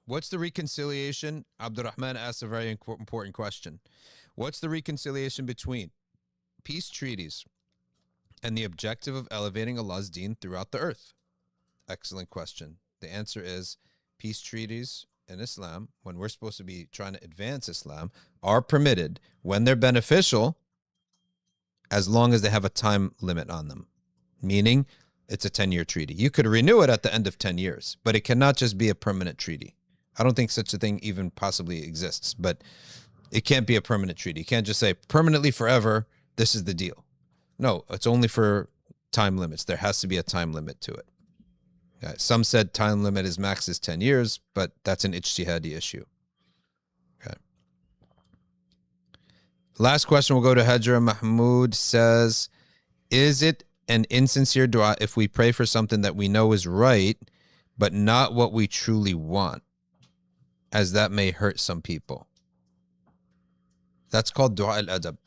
What's the reconciliation? Abdurrahman asks a very important question. What's the reconciliation between peace treaties and the objective of elevating Allah's deen throughout the earth? Excellent question. The answer is peace treaties in Islam, when we're supposed to be trying to advance Islam, are permitted when they're beneficial, as long as they have a time limit on them. Meaning, it's a 10-year treaty. You could renew it at the end of 10 years, but it cannot just be a permanent treaty. I don't think such a thing even possibly exists, but it can't be a permanent treaty. You can't just say permanently forever, this is the deal. No, it's only for time limits. There has to be a time limit to it. Some said time limit is max is 10 years, but that's an ijtihadi issue. Okay. Last question, we'll go to Hajra Mahmoud. Says, is it an insincere dua if we pray for something that we know is right, but not what we truly want, as that may hurt some people? That's called dua al-adab.